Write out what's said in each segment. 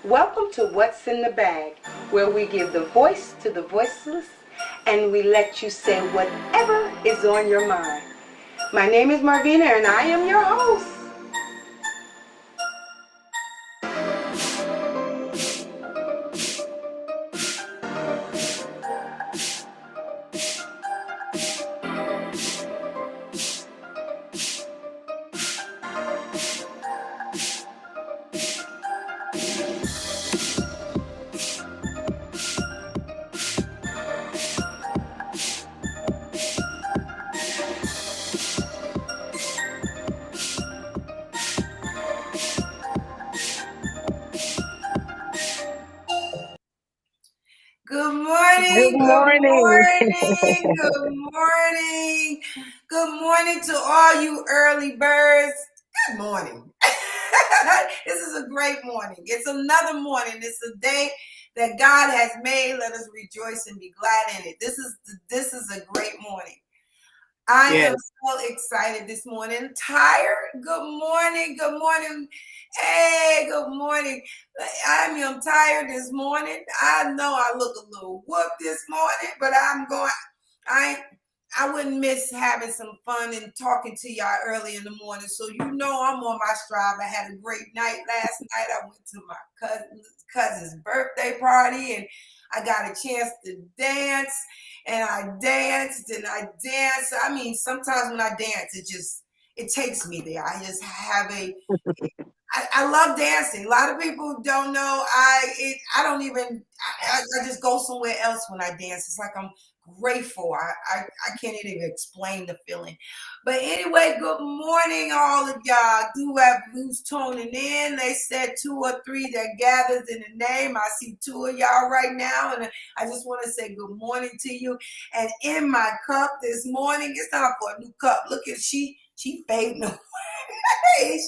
Welcome to What's in the Bag, where we give the voice to the voiceless and we let you say whatever is on your mind. My name is Marvina and I am your host. Good Good morning, good morning. morning, good morning. Good morning to all you early birds. Good morning. This is a great morning. It's another morning. It's a day that God has made. Let us rejoice and be glad in it. This is a great morning. I am so excited this morning. Tired? Good morning. Good morning. Hey, good morning. I am tired this morning. I know I look a little whooped this morning, but I wouldn't miss having some fun and talking to y'all early in the morning. So you know I'm on my stride. I had a great night last night. I went to my cousin's birthday party and I got a chance to dance. And I danced and I danced. I mean, sometimes when I dance, it takes me there. I just have I love dancing. A lot of people don't know. I just go somewhere else when I dance. It's like I'm grateful. I can't even explain the feeling. But anyway, good morning, all of y'all. Who's tuning in? They said 2 or 3 that gathers in the name. I see 2 of y'all right now, and I just want to say good morning to you. And in my cup this morning, it's time for a new cup. Look at she fading away.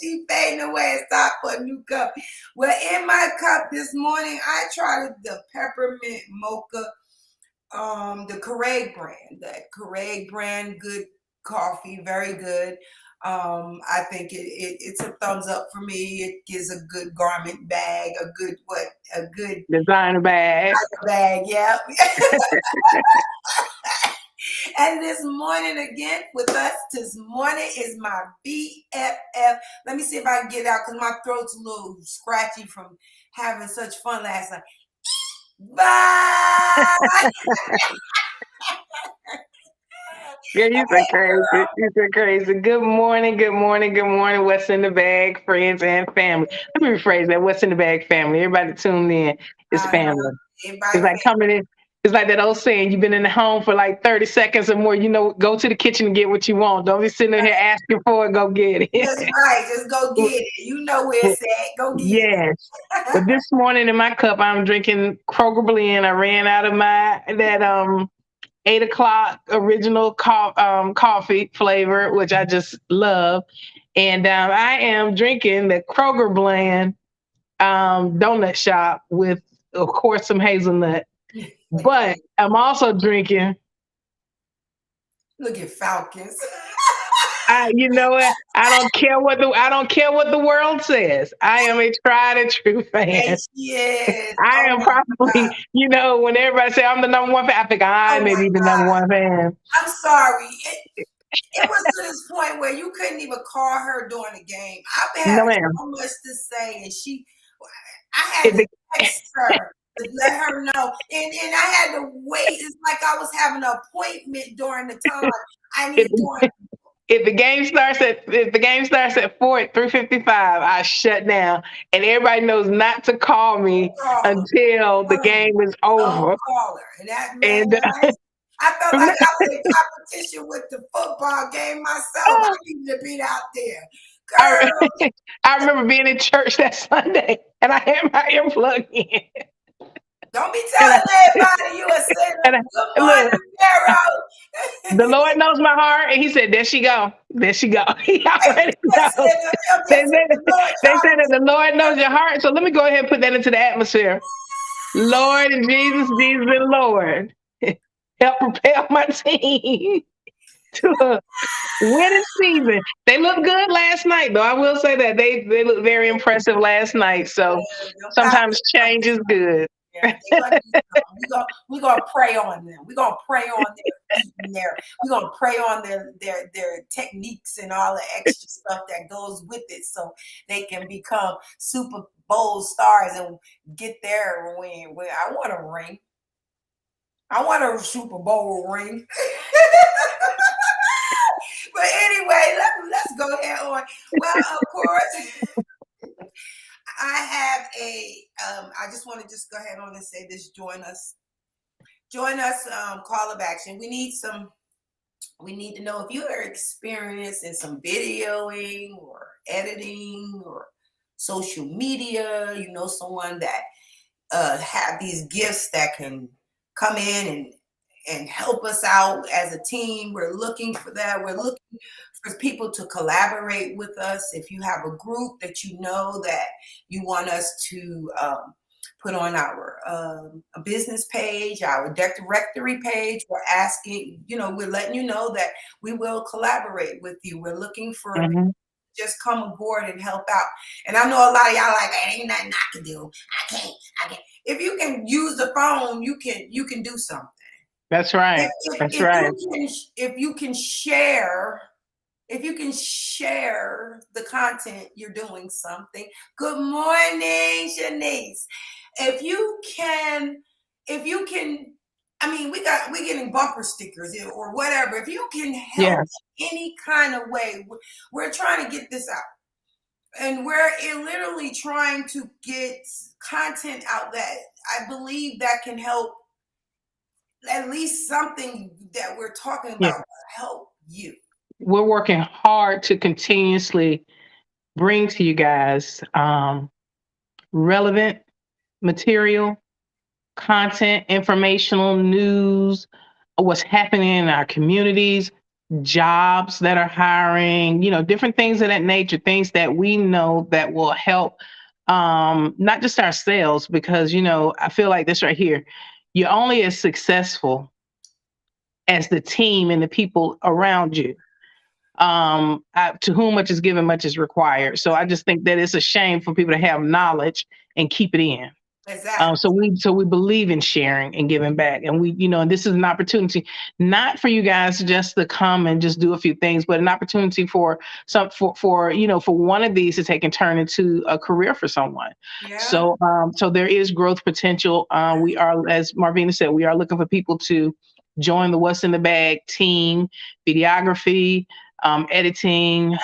She fading away. It's time for a new cup. Well, in my cup this morning, I tried the peppermint mocha, the Keurig brand, good coffee, very good. I think it's a thumbs up for me. It gives a good garment bag, a good Designer bag. bag, yeah. And this morning again with us this morning is my BFF. Let me see if I can get it out because my throat's a little scratchy from having such fun last night. Bye. Yeah, you so crazy. You so crazy. Good morning, good morning, good morning. What's in the bag, friends and family? Let me rephrase that. What's in the bag, family? Everybody tuned in is I know. family. It's Everybody like coming in. It's like that old saying, you've been in the home for like 30 seconds or more. You know, go to the kitchen and get what you want. Don't be sitting there asking for it. Go get just it. right. Just go get it. You know where it's at. Go get it. Yes. But this morning in my cup, I'm drinking Kroger blend. I ran out of my that 8 o'clock original coffee flavor, which I just love. And I am drinking the Kroger blend donut shop with, of course, some hazelnut. But I'm also drinking. Look at Falcons. You know what? I don't care what the world says. I am a tried and true fan. Yes, yes. I Oh am my God. probably, when everybody say I'm the number one fan, I think I Oh may my be the number God. one fan. I'm sorry. It was to this point where you couldn't even call her during the game. I've No, had ma'am. so much to say, and I had If to the, text her to let her know, and I had to wait. It's like I was having an appointment during the time I if need during. the, if the game starts at 4 at 3:55, I shut down, and everybody knows not to call me Caller. until the game is Don't over. call her. And that man, And I felt like I was in competition with the football game myself. I needed to be out there. I, Girl, I remember being in church that Sunday, and I had my earplug in, don't be and telling everybody you a sinner. and Good look. morning, The Pharaoh. Lord knows my heart, and He said, "There she go, there she go." He already knows. They Just said, the Lord they trying said that to the Lord knows your heart. So let me go ahead and put that into the atmosphere. Lord and Jesus, Jesus and Lord, help propel my team to a winning season. They look good last night, though. I will say that they look very impressive last night. So Them sometimes Packers gonna change do is something. good. Yeah, they gonna do something. We gonna pray on them. We gonna pray on their feet and we gonna pray on their techniques and all the extra stuff that goes with it, so they can become Super Bowl stars and get their win. Well, I want a ring. I want a Super Bowl ring. But anyway, let's go ahead on. Well, of course, I have I just want to just go ahead on and say this. Join us. Call of action. We need to know if you are experiencing some videoing or editing or social media. You know someone that have these gifts that can come in and help us out as a team. We're looking for that. We're looking for people to collaborate with us. If you have a group that you know that you want us to put on our a business page, our directory page, we're letting you know that we will collaborate with you. We're looking for Mhm. just come aboard and help out. And I know a lot of y'all like, ain't nothing I can do. I can't. If you can use the phone, you can do something. That's right. That's right. If you can share, the content, you're doing something. Good morning, Shanice. If you can, I mean, we're getting bumper stickers or whatever. If you can help Yes. any kind of way, we're trying to get this out. And we're literally trying to get content out that I believe that can help, at least something that we're talking Yeah. about help you. We're working hard to continuously bring to you guys relevant material, content, informational news, what's happening in our communities, jobs that are hiring, different things of that nature, things that we know that will help not just ourselves, because I feel like this right here, you're only as successful as the team and the people around you. To whom much is given, much is required. So I just think that it's a shame for people to have knowledge and keep it in. Exactly. So we believe in sharing and giving back, and and this is an opportunity not for you guys just to come and just do a few things, but an opportunity for for one of these to take and turn into a career for someone. Yeah. So there is growth potential. We are, as Marvina said, we are looking for people to join the What's in the Bag team, videography, editing,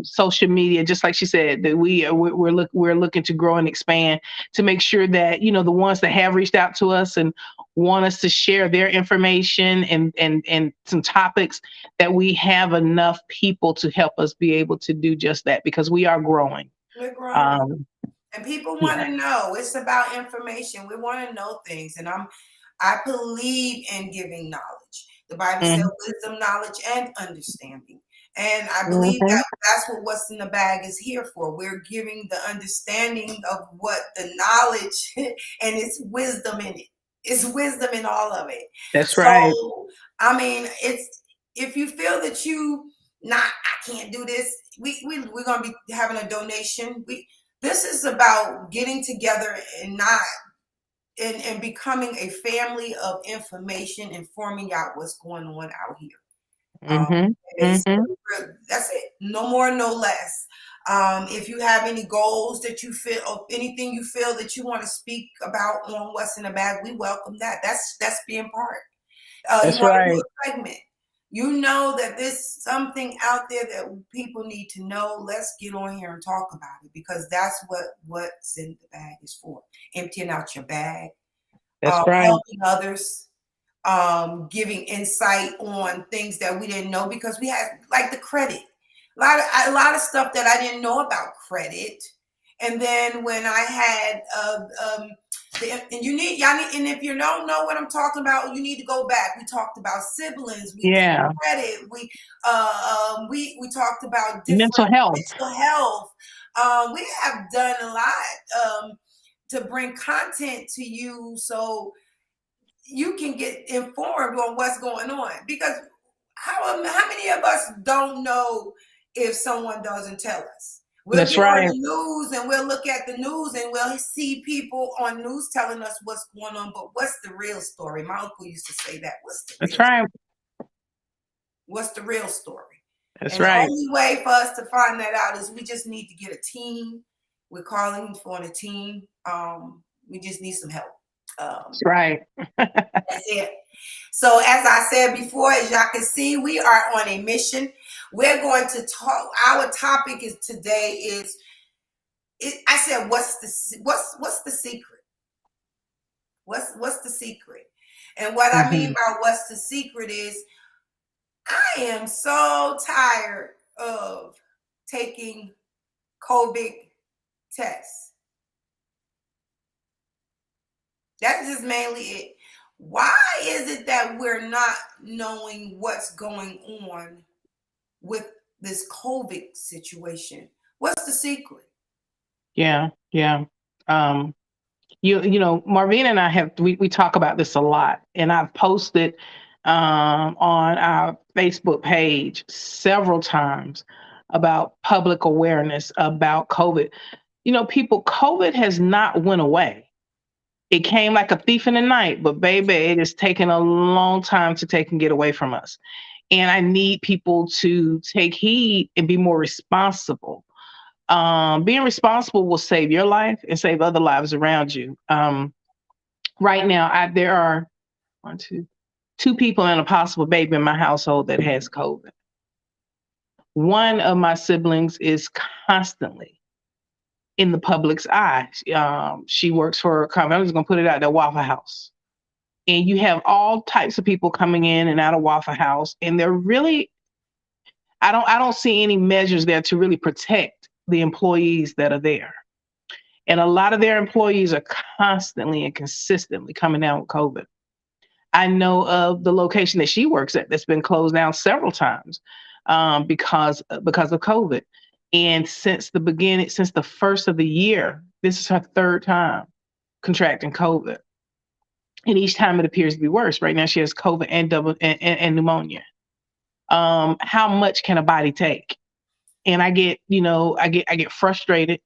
social media. Just like she said, that we're looking to grow and expand to make sure that the ones that have reached out to us and want us to share their information and some topics, that we have enough people to help us be able to do just that, because we are growing. We're growing. Um, And people want yeah. to know. It's about information. We want to know things. And I believe in giving knowledge. The Bible says Mhm. wisdom, knowledge, and understanding. And I believe Mhm. that that's what What's in the Bag is here for. We're giving the understanding of what the knowledge and it's wisdom in it. It's wisdom in all of it. That's right. So, I mean, it's if you feel that I can't do this, we're gonna be having a donation. This is about getting together and not and becoming a family of information, informing out what's going on out here. Um, Mhm. it's, Mhm. that's it. No more, no less. If you have any goals that you feel, or anything you feel that you want to speak about on What's in the Bag, we welcome that. That's being part. You That's want to do right. a segment. You know that there's something out there that people need to know. Let's get on here and talk about it, because that's what's in the bag is for. Emptying out your bag, That's right. helping others, giving insight on things that we didn't know, because we had like the credit, a lot of stuff that I didn't know about credit. And then when I had and and if you don't know what I'm talking about, you need to go back. We talked about siblings, we did Yeah. credit, we talked about Mental different health. mental health. We have done a lot to bring content to you so you can get informed on what's going on, because How many of us don't know if someone doesn't tell us? We'll That's get on right. the news and we'll look at the news and we'll see people on news telling us what's going on, but what's the real story? My uncle used to say that. That's right. What's the real story? That's And the right. only way for us to find that out is we just need to get a team. We're calling for a team. We just need some help. That's right. That's it. So as I said before, as y'all can see, we are on a mission. We're going to talk. Our topic is today is. I said, what's the secret? What's the secret? And what I mean by what's the secret is, I am so tired of taking COVID tests. That's just mainly it. Why is it that we're not knowing what's going on with this COVID situation? What's the secret? Yeah. Yeah. You know, Marvina and I we talk about this a lot, and I've posted on our Facebook page several times about public awareness about COVID. You know, people, COVID has not went away. It came like a thief in the night, but baby, it has taken a long time to take and get away from us. And I need people to take heed and be more responsible. Being responsible will save your life and save other lives around you. Right now, there are two people and a possible baby in my household that has COVID. One of my siblings is constantly in the public's eye. She works for I'm just gonna put it out there, Waffle House. And you have all types of people coming in and out of Waffle House, and they're really I don't see any measures there to really protect the employees that are there. And a lot of their employees are constantly and consistently coming down with COVID. I know of the location that she works at that's been closed down several times because of COVID. And since the first of the year, this is her third time contracting COVID. And each time it appears to be worse. Right now, she has COVID and pneumonia. How much can a body take? And I get frustrated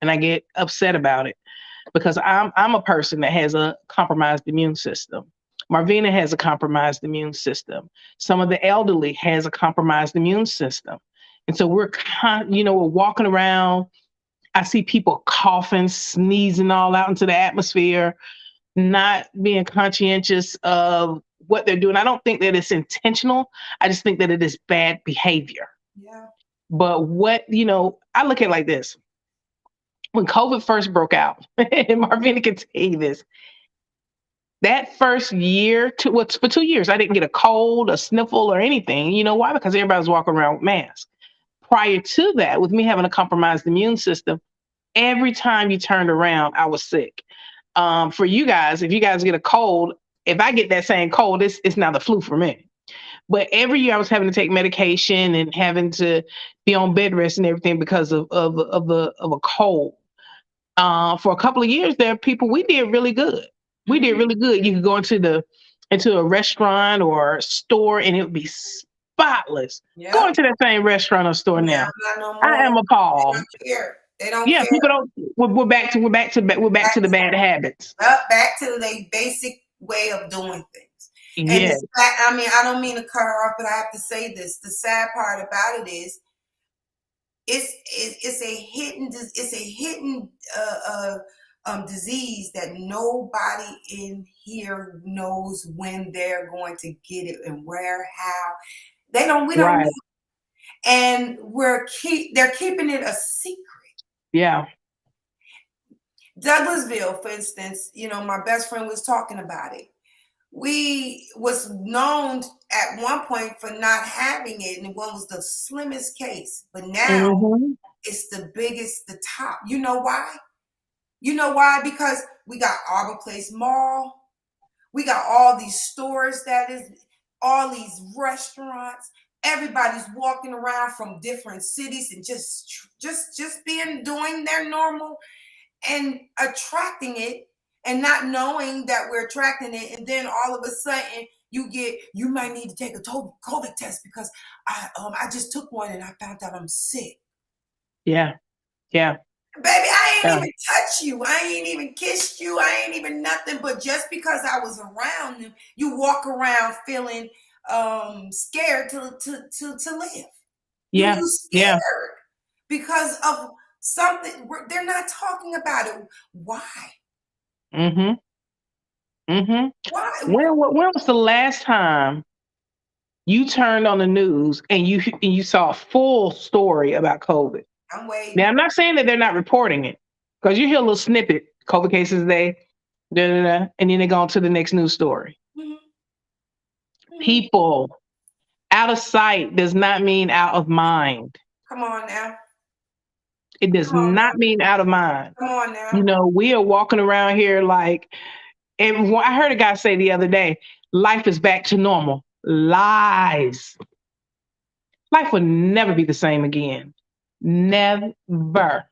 and I get upset about it because I'm a person that has a compromised immune system. Marvina has a compromised immune system. Some of the elderly has a compromised immune system. And so we're walking around. I see people coughing, sneezing all out into the atmosphere, not being conscientious of what they're doing. I don't think that it's intentional. I just think that it is bad behavior. Yeah. But I look at it like this. When COVID first broke out, and Marvina can tell you this, that first year, for 2 years, I didn't get a cold, a sniffle, or anything. You know why? Because everybody was walking around with masks. Prior to that, with me having a compromised immune system, every time you turned around, I was sick. For you guys, if you guys get a cold, if I get that same cold, it's now the flu for me. But every year I was having to take medication and having to be on bed rest and everything because of a cold. For a couple of years there, people, we did really good. We did really good. You could go into a restaurant or store and it would be spotless. Yep. Go into that same restaurant or store now. No I am appalled. They don't care. They don't Yeah, care. people don't. We're back to the bad habits. Back to the basic way of doing things. Yes. And I don't mean to cut her off, but I have to say this. The sad part about it is, it's a hidden disease that nobody in here knows when they're going to get it and where, how. We don't know. And they're keeping it a secret. Yeah. Douglasville, for instance, my best friend was talking about it. We was known at one point for not having it, and one was the slimmest case. But now it's the biggest, the top. You know why? Because we got Arbor Place Mall. We got all these stores, all these restaurants. Everybody's walking around from different cities and just doing their normal and attracting it and not knowing that we're attracting it. And then all of a sudden you might need to take a COVID test because I just took one and I found out I'm sick. Yeah. Yeah. Baby, I ain't even touched you. I ain't even kissed you. I ain't even nothing. But just because I was around you, you walk around feeling scared to live. Yeah. You scared Yeah. because of something. They're not talking about it. Why? Mm-hmm. Mm-hmm. Why? When was the last time you turned on the news and you saw a full story about COVID? I'm waiting. Now, I'm not saying that they're not reporting it, because you hear a little snippet, COVID cases today, da, da, da, and then they go on to the next news story. Mm-hmm. Mm-hmm. People, out of sight does not mean out of mind. Come on now. It does Come on now. not mean out of mind. Come on now. You know, we are walking around here like, and I heard a guy say the other day, life is back to normal. Lies. Life will never be the same again. Never.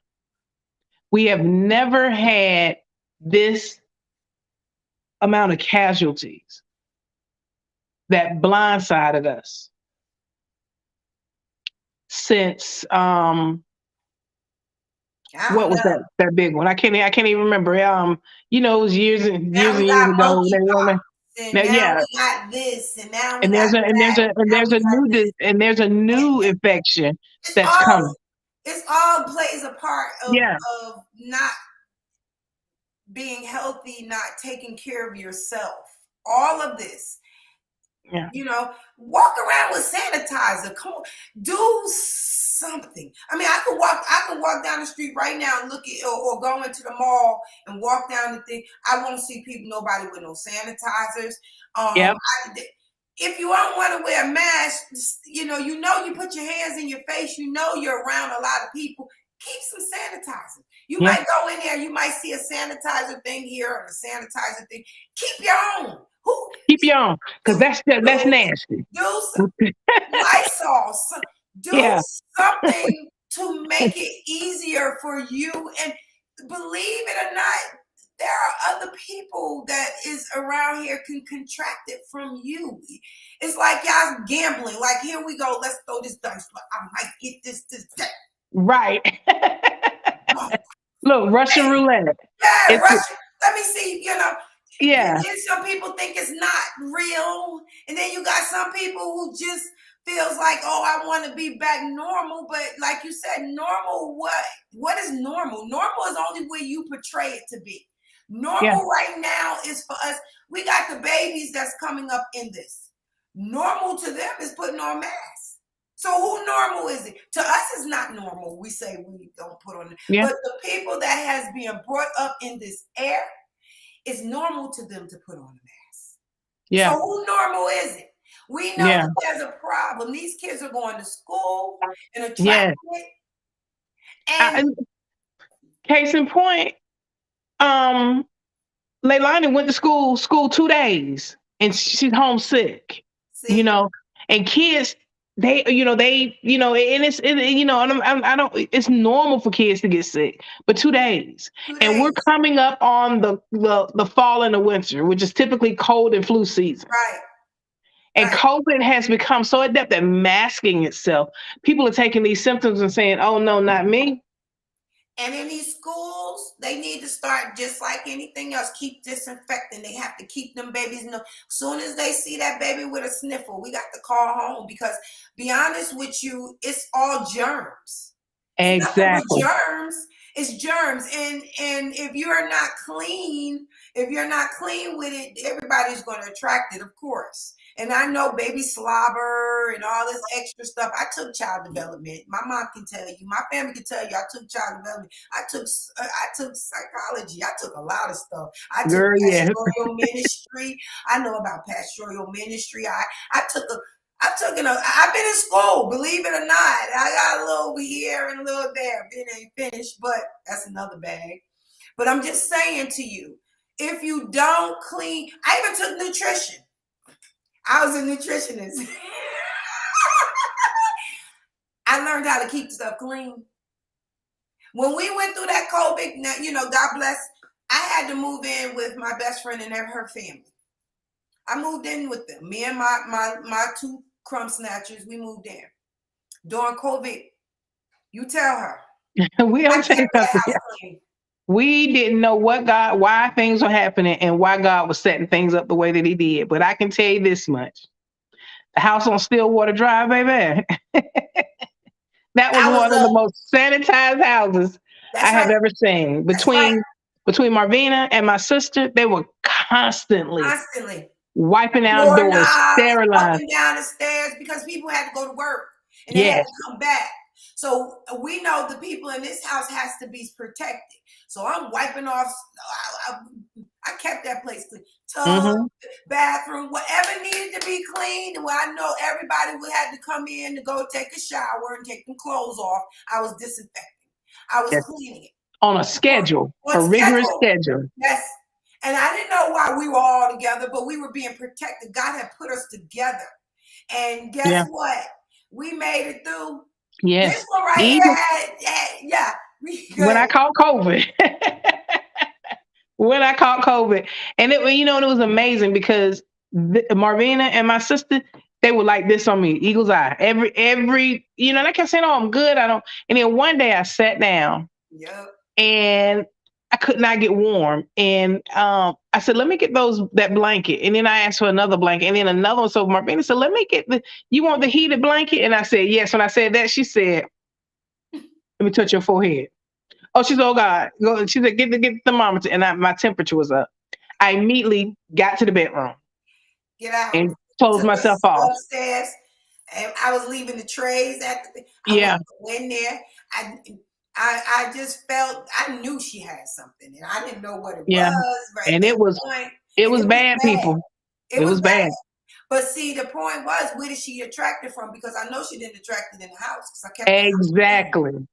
We have never had this amount of casualties that blindsided us since what was that big one? I can't even remember. You know, it was years and now years we and years got ago. monkeypox, and now Yeah, we got this, and now we and got there's a and there's that, a and now there's we a got this. there's a new infection that's coming. It's all plays a part Yeah, of not being healthy, not taking care of yourself. All of this. yeah. You know, walk around with sanitizer. Come on, do something. I mean, I could walk down the street right now and look at, or go into the mall and walk down the thing. I won't see nobody with no sanitizers. Yep. If you don't want to wear a mask, you put your hands in your face. You know you're around a lot of people. Keep some sanitizer. You might go in there. You might see a sanitizer thing here or a sanitizer thing. Keep your own. Keep your own, because that's nasty. Do some Lysol. Do something to make it easier for you. And believe it or not, there are other people that is around here can contract it from you. It's like y'all gambling. Like, here we go. Let's throw this dice. I might get this, that. Right. Look, Russian roulette. Yeah, Russian. Let me see, Yeah. And then some people think it's not real. And then you got some people who just feels like, oh, I want to be back normal. But like you said, normal what? What is normal? Normal is only where you portray it to be. Normal right now is for us. We got the babies that's coming up in this. Normal to them is putting on masks. So who normal is it? To us, it's not normal. We say we don't put on it. Yeah. But the people that has been brought up in this air, it's normal to them to put on a mask. Yeah. So who normal is it? We know that there's a problem. These kids are going to school and attracting it. And case in point, Leilani went to school 2 days and she's homesick. See? You know, and kids, and it's it's normal for kids to get sick, but 2 days. And we're coming up on the fall and the winter, which is typically cold and flu season. Right. And COVID has become so adept at masking itself. People are taking these symptoms and saying, oh, no, not me. And in these schools, they need to start just like anything else. Keep disinfecting. They have to keep them babies. As soon as they see that baby with a sniffle, we got to call home, because, be honest with you, it's all germs. Exactly. Germs. It's germs. And if you're not clean with it, everybody's going to attract it, of course. And I know baby slobber and all this extra stuff. I took child development. My mom can tell you. My family can tell you. I took child development. I took psychology. I took a lot of stuff. I took pastoral ministry. I know about pastoral ministry. I've been in school, believe it or not. I got a little over here and a little there. It ain't finished, but that's another bag. But I'm just saying to you, if you don't clean, I even took nutrition. I was a nutritionist. I learned how to keep stuff clean. When we went through that COVID, God bless, I had to move in with my best friend and her family. I moved in with them. Me and my two crumb snatchers, we moved in. During COVID, you tell her. We I don't tell you kept that something. house clean. We didn't know why things were happening and why God was setting things up the way that he did. But I can tell you this much. The house on Stillwater Drive, baby. That was I was one of the most sanitized houses I that's have right. ever seen. That's right. Between Marvina and my sister, they were constantly Constantly. wiping out doors, Doorknobs, up sterilized. and down the stairs because people had to go to work and they had Yes, to come back. So we know the people in this house has to be protected. So I'm wiping off. I, I kept that place clean. Tub, hmm bathroom, whatever needed to be cleaned. Well, I know everybody would have to come in to go take a shower and take them clothes off. I was disinfecting. I was yes. cleaning it On a schedule, on a rigorous schedule. schedule. Yes. And I didn't know why we were all together, but we were being protected. God had put us together. And guess Yeah, what? We made it through. This yes. one right Even here had yeah, we when good. I caught COVID. When I caught COVID. And it was amazing because Marvina and my sister, they were like this on me, eagle's eye. And I kept saying, oh, I'm good. I don't. And then one day I sat down Yep. and I could not get warm. And I said, let me get that blanket. And then I asked for another blanket and then another one. So Marvina said, you want the heated blanket? And I said, yes. When I said that, she said, let me touch your forehead. Oh, she said, oh God. She said, get the thermometer. And my temperature was up. I immediately got to the bedroom Get out. and closed Took myself us off. upstairs. And I was leaving the trays at I Yeah, wasn't in there. I I just felt I knew she had something and I didn't know what it yeah. was right at And that point. it And was it was bad, bad. people. It It was was bad. bad. But see, the point was, where did she attract it from? Because I know she didn't attract it in the house because I kept the house clean. Exactly.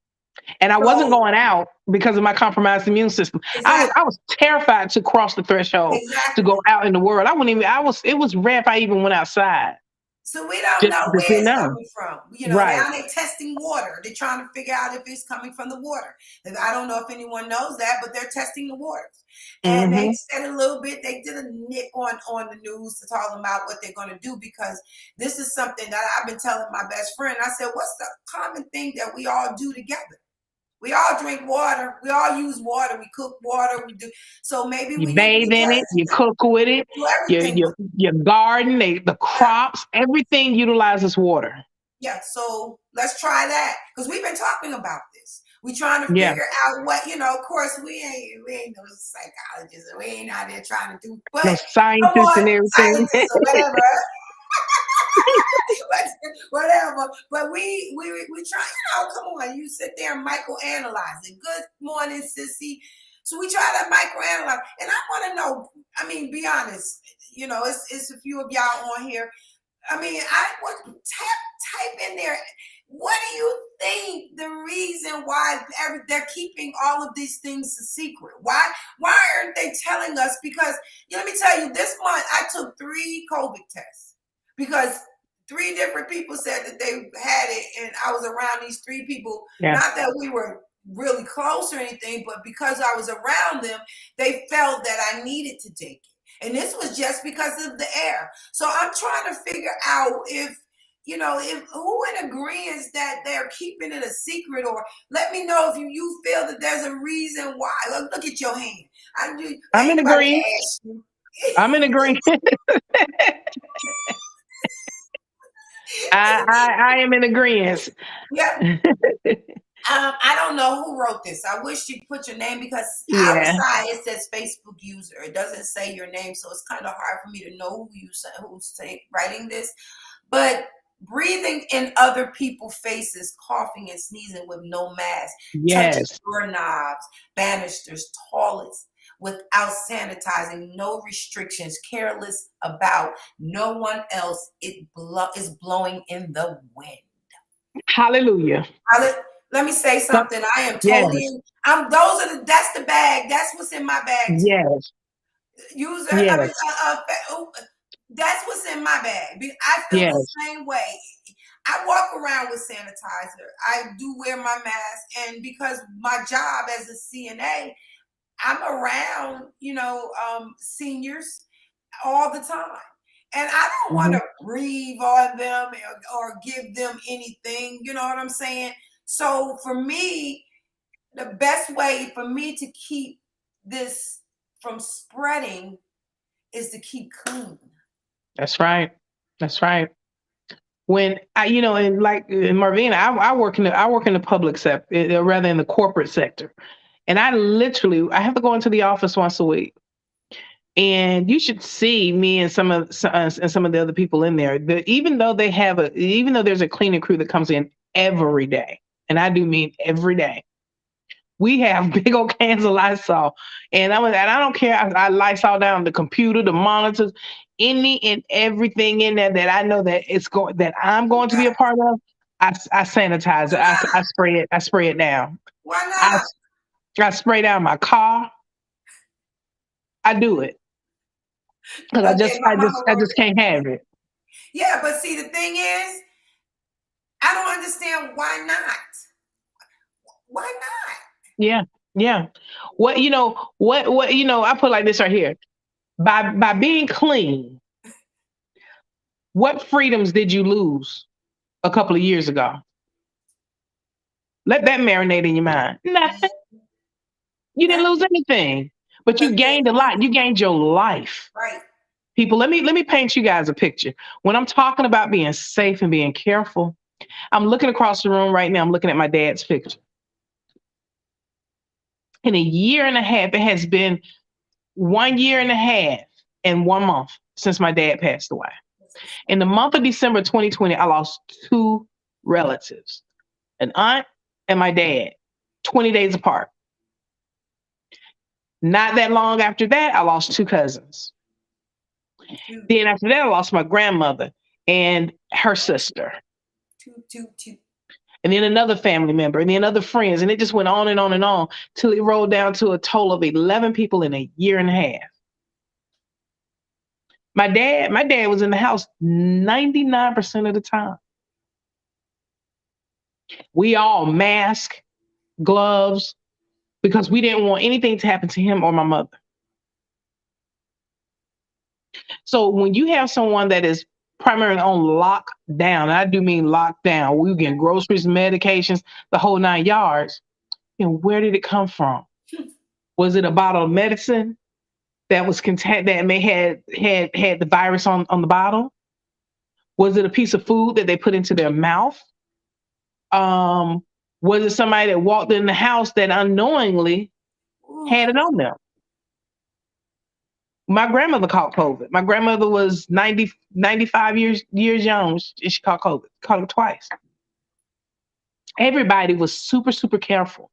And I wasn't So going out because of my compromised immune system. I exactly, was terrified to cross the threshold to go exactly. out in the world. I wouldn't even it was rare if I even went outside. So we don't Just know because where we it's know. coming from. Right. Now they're testing water. They're trying to figure out if it's coming from the water. And I don't know if anyone knows that, but they're testing the waters. And they hmm said a little bit, they did a nip on the news to talk about what they're going to do because this is something that I've been telling my best friend. I said, what's the common thing that we all do together? We all drink water. We all use water. We cook water. We do. So maybe You we need to be bathe in it, you testing it. cook with it, Do everything with your garden, the it. crops, everything utilizes wator. Yeah, so let's try that because we've been talking about this. We trying to Yeah. figure out what Of course, we ain't no psychologists, and we ain't out there trying to do. No But come scientists on, and everything. scientists or whatever, whatever. But we try. Come on, you sit there and micro analyze it. Good morning, sissy. So we try to micro analyze, and I want to know. I mean, be honest. It's a few of y'all on here. I mean, I would type in there. What do you think the reason why they're keeping all of these things a secret? Why aren't they telling us? Because let me tell you, this month I took 3 COVID tests because 3 different people said that they had it, and I was around these 3 people. Yeah. Not that we were really close or anything, but because I was around them, they felt that I needed to take it. And this was just because of the air. So I'm trying to figure out if who in agreement that they're keeping it a secret, or let me know if you feel that there's a reason why. Look at your hand. I'm Ain't in nobody agreement. asked you. I'm in agreement. I am in agreement. Yeah. I don't know who wrote this. I wish you put your name because out of Yeah. sight it says Facebook user. It doesn't say your name, so it's kind of hard for me to know who's writing this. But breathing in other people's faces, coughing and sneezing with no mask, touching Yes. doorknobs, banisters, toilets without sanitizing, no restrictions, careless about no one else. Is blowing in the wind. Hallelujah. Let me say So- something. I am Yes. totally. That's the bag. That's what's in my bag too. Yes. User. I mean, Yes. that's what's in my bag. I feel the Yes. same way. I walk around with sanitizer. I do wear my mask, and because my job as a CNA, I'm around, seniors all the time. And I don't want Mhm. to breathe on them or give them anything. You know what I'm saying? So for me, the best way for me to keep this from spreading is to keep clean. That's right. That's right. When I, and like in Marvina, I work in the public sector, rather in the corporate sector, and I have to go into the office once a week. And you should see me and some of the other people in there. Even though there's a cleaning crew that comes in every day, and I do mean every day, we have big old cans of Lysol, and I don't care. I Lysol down the computer, the monitors, any and everything in there that I know that I'm going to be a part of. I sanitize it. Why not? I spray it. I spray it down. Why I not? I spray down my car. I do it because Okay, my mama I wrote just can't have it. yeah, but see, the thing is, I don't understand why not. Why not? Yeah, yeah. I put it like this right here. By being clean, what freedoms did you lose a couple of years ago? Let that marinate in your mind. Nothing. You didn't lose anything, but But you gained a lot. You gained your life. right. People, let me paint you guys a picture. When I'm talking about being safe and being careful, I'm looking across the room right now. I'm looking at my dad's picture. In a year and a half, it has been 1 year and a half and 1 month since my dad passed away. In the month of December 2020, I lost two relatives, an aunt and my dad, 20 days apart. Not that long after that, I lost two cousins. Two, Then after that, I lost my grandmother and her sister, two. and then another family member, and then other friends. And it just went on and on and on till it rolled down to a total of 11 people in a year and a half. My dad was in the house 99% of the time. We all mask, gloves, because we didn't want anything to happen to him or my mother. So when you have someone that is primarily on lockdown, and I do mean lockdown, we get groceries, medications, the whole 9 yards. And where did it come from? Was it a bottle of medicine that was that may had the virus on the bottle? Was it a piece of food that they put into their mouth? Um, was it somebody that walked in the house that unknowingly Ooh, had it on them? My grandmother caught COVID. My grandmother was 95 years young. She caught COVID, caught it twice. Everybody was super, super careful,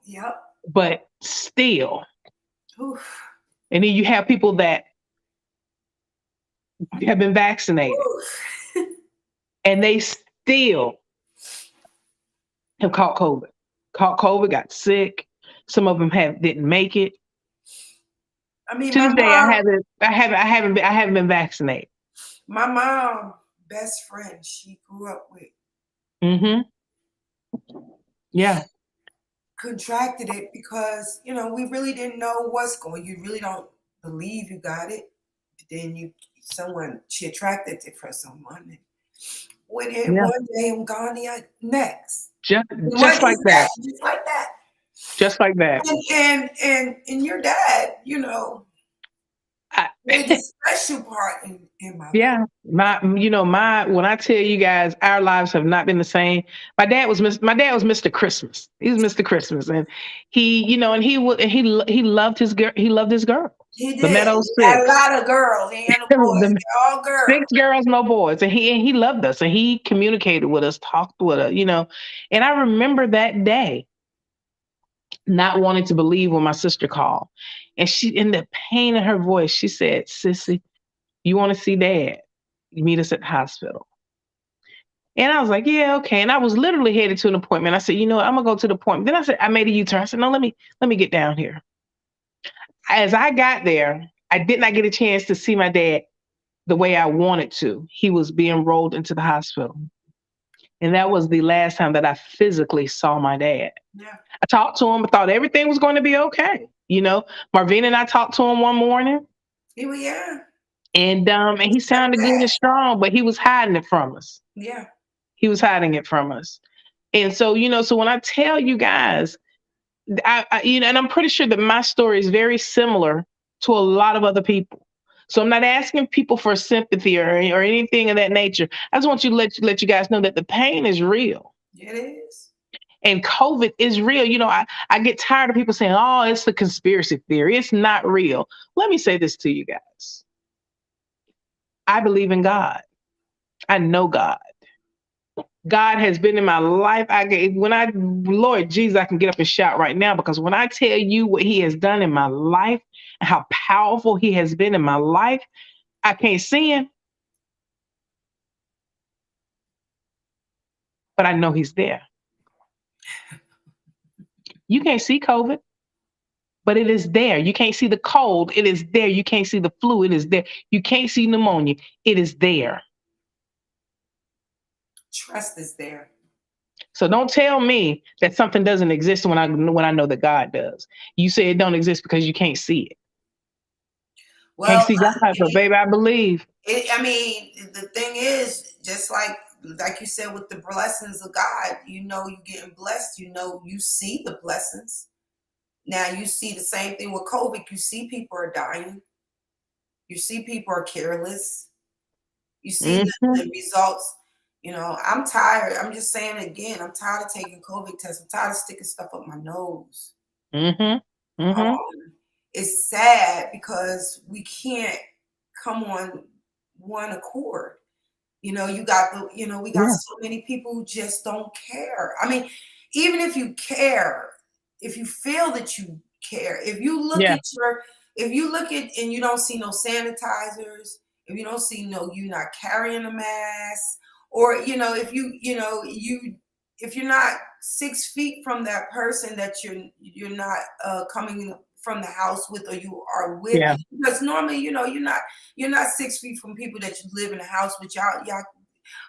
yep. but still. Oof. And then you have people that have been vaccinated Oof. and they still have caught COVID. Caught COVID, got sick. Some of them didn't make it. I mean, To this day, I haven't been vaccinated. my mom, best friend, she grew up with, Mm-hmm. Yeah. contracted it because we really didn't know what's going. You really don't believe you got it. But then she attracted it for someone. And went in Yeah. one day and gone the next. Just like that. Just like that. Just like that. And your dad, I, played a special part in my life. yeah. When I tell you guys our lives have not been the same. My dad was Mr. Christmas. He was Mr. Christmas. And he loved his girl. He loved his girl. He The did. Meadow He had a Six. lot of girls. He had no boys. The They're all girls. 6 girls, no boys. And he loved us and he communicated with us, talked with us. And I remember that day not wanting to believe when my sister called. And she, in the pain in her voice, she said, "Sissy, you want to see dad? You meet us at the hospital." And I was like, "Yeah, okay." And I was literally headed to an appointment. I said, "You know what? I'm gonna go to the appointment." Then I said, I made a U-turn. I said, "No, let me get down here." As I got there, I did not get a chance to see my dad the way I wanted to. He was being rolled into the hospital. And that was the last time that I physically saw my dad. Yeah. I talked to him, I thought everything was going to be okay. Marvina and I talked to him one morning. Yeah. And he That sounded good bad. and strong, but he was hiding it from us. Yeah. He was hiding it from us. And so, so when I tell you guys, and I'm pretty sure that my story is very similar to a lot of other people. So I'm not asking people for sympathy or anything of that nature. I just want you to let you guys know that the pain is real It is. and COVID is real. I get tired of people saying, "Oh, it's the conspiracy theory. It's not real." Let me say this to you guys. I believe in God. I know God. God has been in my life. Lord Jesus, I can get up and shout right now because when I tell you what He has done in my life and how powerful He has been in my life, I can't see Him, but I know He's there. You can't see COVID, but it is there. You can't see the cold, it is there. You can't see the flu, it is there. You can't see pneumonia, it is there. Trust is there. So don't tell me that something doesn't exist when I know that God does. You say it don't exist because you can't see it. Can't Well, see God, but baby, I believe. I mean, the thing is, just like you said, with the blessings of God, you getting blessed. You see the blessings. Now you see the same thing with COVID. You see people are dying. You see people are careless. You see Hmm. the results. I'm tired. I'm just saying it again. I'm tired of taking COVID tests. I'm tired of sticking stuff up my nose. Hmm. Hmm. It's sad because we can't come on one accord. We got Yeah. so many people who just don't care. I mean, even if you care, if you feel that you care, Yeah. if you look at and you don't see no sanitizers, if you don't see you're not carrying a mask, or if you're not 6 feet from that person that you're not coming from the house with, or you are with, Yeah. because normally you're not 6 feet from people that you live in a house with, y'all.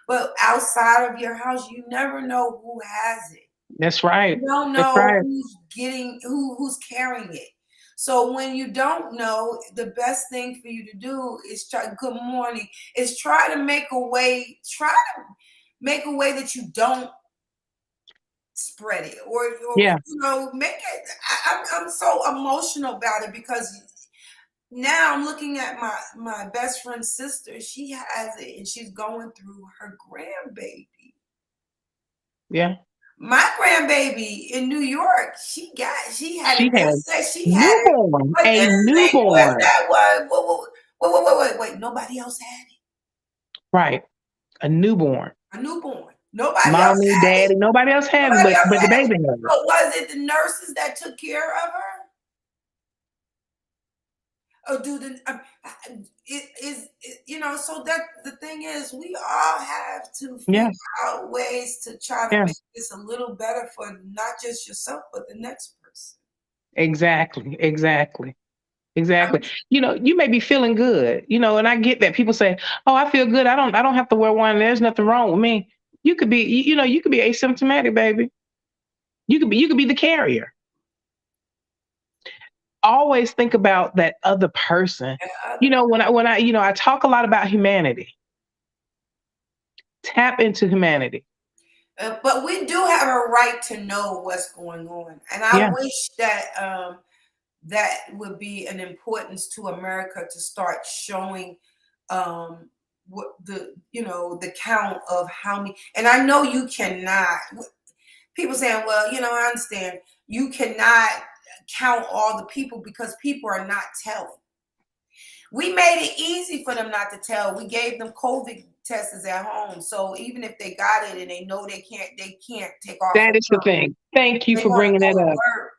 But outside of your house, you never know who has it. That's right. You don't That's know right. who's carrying it. So when you don't know, the best thing for you to do is try. Good morning. Is try to make a way. Try to make a way that you don't spread it, or Yeah. make it. I'm so emotional about it because now I'm looking at my best friend's sister. She has it and she's going through her grandbaby. Yeah. My grandbaby in New York, she had it. She They has said she had it, newborn, but a then they was newborn. that was wait. Nobody else had it. Right. A newborn. A newborn. Nobody else Mommy, had it. daddy, nobody else has it, Nobody else but the had it. baby has it. So was it the nurses that took care of her? Or do the so that the thing is, we all have to Yeah. figure out ways to try to Yeah. make this a little better for not just yourself but the next person. Exactly. Exactly. Exactly. I'm You may be feeling good, and I get that. People say, "Oh, I feel good. I don't have to wear one. There's nothing wrong with me." You could be asymptomatic, baby. You could be the carrier. Always think about that other person. other When I talk a lot about humanity. Tap into humanity. But we do have a right to know what's going on, and I Yeah. wish that that would be an importance to America to start showing what the count of how many. And I know you cannot. People saying, well, I understand you cannot count all the people because people are not telling. We made it easy for them not to tell. We gave them COVID tests at home. So even if they got it and they know they can't take off of That is the work. thing. Thank you They're for gonna bringing go that to up. work.